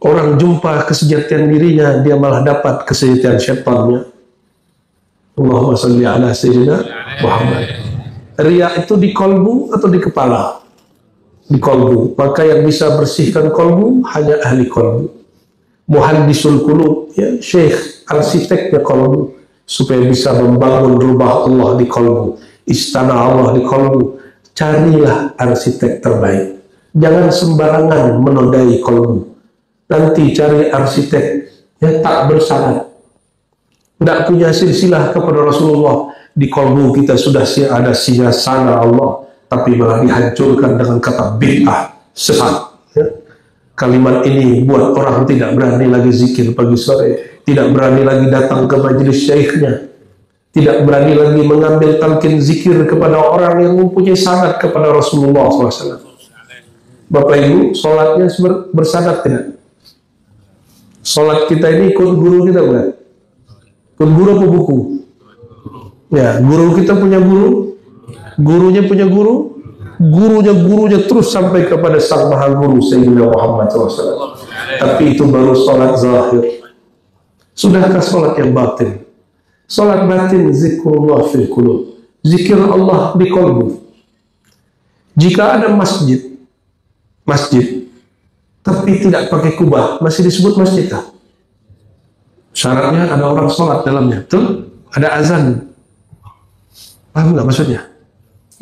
Orang jumpa kesejatian dirinya, dia malah dapat kesejatian syaitannya. Allahumma salli ala sayyidina Muhammad. Ria itu di kolbu atau di kepala? Di kolbu. Maka yang bisa bersihkan kolbu hanya ahli kolbu. Muhandisul qulub, ya, syekh, arsiteknya kolbu, supaya bisa membangun rumah Allah di kolbu, istana Allah di kolbu. Carilah arsitek terbaik. Jangan sembarangan menodai kolbu. Nanti cari arsitek yang tak bersanad, tidak punya silsilah kepada Rasulullah. Di kolbu kita sudah ada siasana Allah, tapi malah dihancurkan dengan kata bid'ah, sesat. Kalimat ini buat orang tidak berani lagi zikir pagi sore, tidak berani lagi datang ke majelis syekhnya, tidak berani lagi mengambil talqin zikir kepada orang yang mempunyai sanad kepada Rasulullah SAW. Bapak Ibu, sholatnya bersanad tidak? Sholat kita ini ikut guru kita bukan? Ikut guru apa buku? Ya, guru kita punya guru, gurunya punya guru, gurunya terus sampai kepada sang maha guru Sayyidina Muhammad SAW. Tapi itu baru sholat zahir. Sudahkah sholat yang batin? Sholat batin zikrullah fil qulub, zikir Allah di kolbu. Jika ada masjid tapi tidak pakai kubah, masih disebut masjid tak? Syaratnya ada orang sholat dalamnya, betul? Ada azan. Paham nggak maksudnya?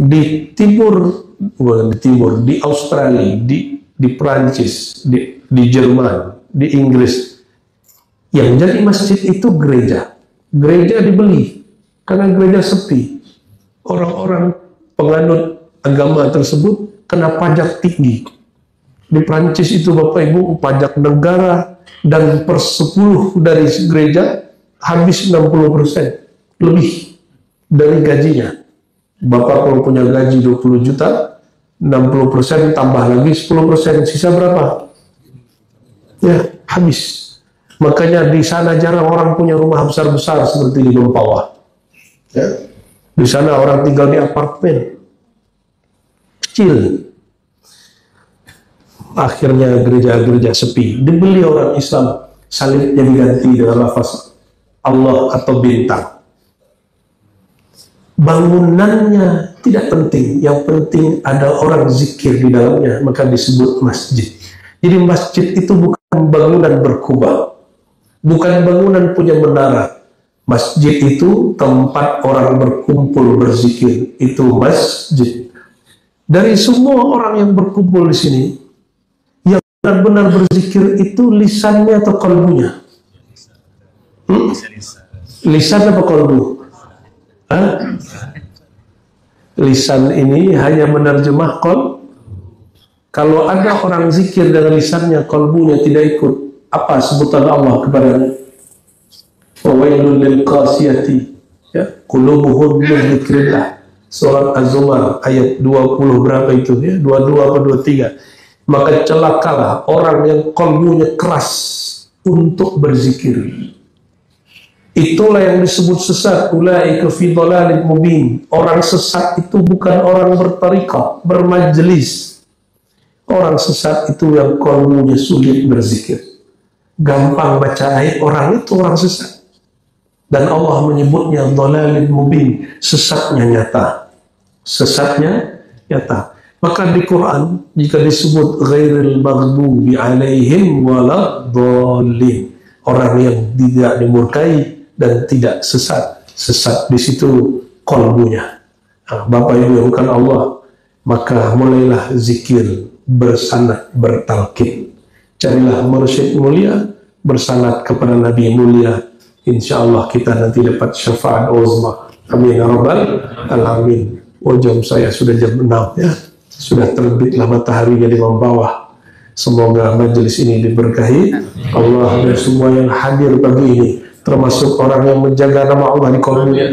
Di timur, bukan di timur, di Australia, di Perancis, di Jerman, di Inggris, yang jadi masjid itu gereja. Gereja dibeli karena gereja sepi. Orang-orang penganut agama tersebut kena pajak tinggi. Di Perancis itu Bapak Ibu, pajak negara dan per 10 dari gereja habis 60% lebih dari gajinya. Bapak kalau punya gaji 20 juta, 60% tambah lagi 10%, sisa berapa? Ya, habis. Makanya di sana jarang orang punya rumah besar-besar seperti di Mempawah. Ya. Di sana orang tinggal di apartemen kecil. Akhirnya gereja-gereja sepi. Dibeli orang Islam, salibnya diganti dengan lafaz Allah atau bintang. Bangunannya tidak penting, yang penting ada orang zikir di dalamnya, maka disebut masjid. Jadi masjid itu bukan bangunan berkubah, bukan bangunan punya menara. Masjid itu tempat orang berkumpul berzikir, itu masjid. Dari semua orang yang berkumpul di sini, yang benar-benar berzikir itu lisannya atau kalbunya? Lisan apa kalbu? Lisan ini hanya menerjemah kol. Kalau ada orang zikir dengan lisannya, kalbunya tidak ikut, apa sebutan Allah kepadanya? Wawailul lil qasiyati, ya, qulubuhum min dzikrillah. Surat Az-Zumar ayat 20 berapa itu ya? 22 atau 23. Maka celakalah orang yang kalbunya keras untuk berzikir. Itulah yang disebut sesat. Ulaika fi dhalalin mubin. Orang sesat itu bukan orang bertariqah, bermajelis. Orang sesat itu yang kalbunya sulit berzikir, gampang baca ayat, orang itu orang sesat. Dan Allah menyebutnya dhalalin mubin, sesatnya nyata. Sesatnya nyata. Maka di Quran jika disebut ghairil maghdubi alaihim waladdallin, orang yang tidak dimurkai dan tidak sesat. Sesat di situ kalbunya. Nah, Bapak Ibu yang bukan Allah, maka mulailah zikir bersanad bertalqin. Carilah mursyid mulia, bersanad kepada Nabi mulia. Insya Allah kita nanti dapat syafaat uzma. Amin ya rabbal alamin. Oh, jam saya sudah jam 6 ya. Sudah terbitlah mataharinya di bawah. Semoga majelis ini diberkahi Allah dan semua yang hadir pagi ini, termasuk orang yang menjaga nama Allah di kolbunya.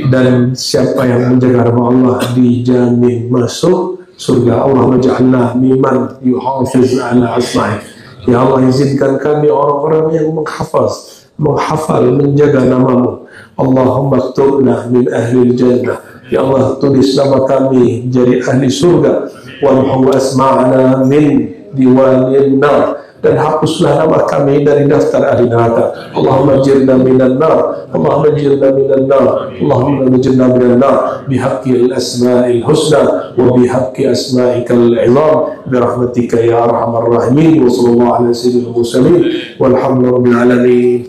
Dan siapa yang menjaga nama Allah dijamin masuk surga. Allahumma ja'alna mimman yuhafiz ala asma'i. Ya Allah, izinkan kami orang-orang yang menghafal, menjaga namamu. Allahumma ktubna min ahli jannah. Ya Allah, tulis nama kami jadi ahli surga. Wamhu asma'na min diwalin nar, dan hapuslah nama kami dari daftar ahli neraka. Allahumma jirna minan nar, Allahumma jirna minan nar, Allahumma jirna minan nar bihaqqi al-asma'il husna wa bihaqqi asma'ikal izam birahmatika ya arhamar rahimin. Wa sallallahu ala sayyidil mursalin walhamdulillahi rabbil alamin.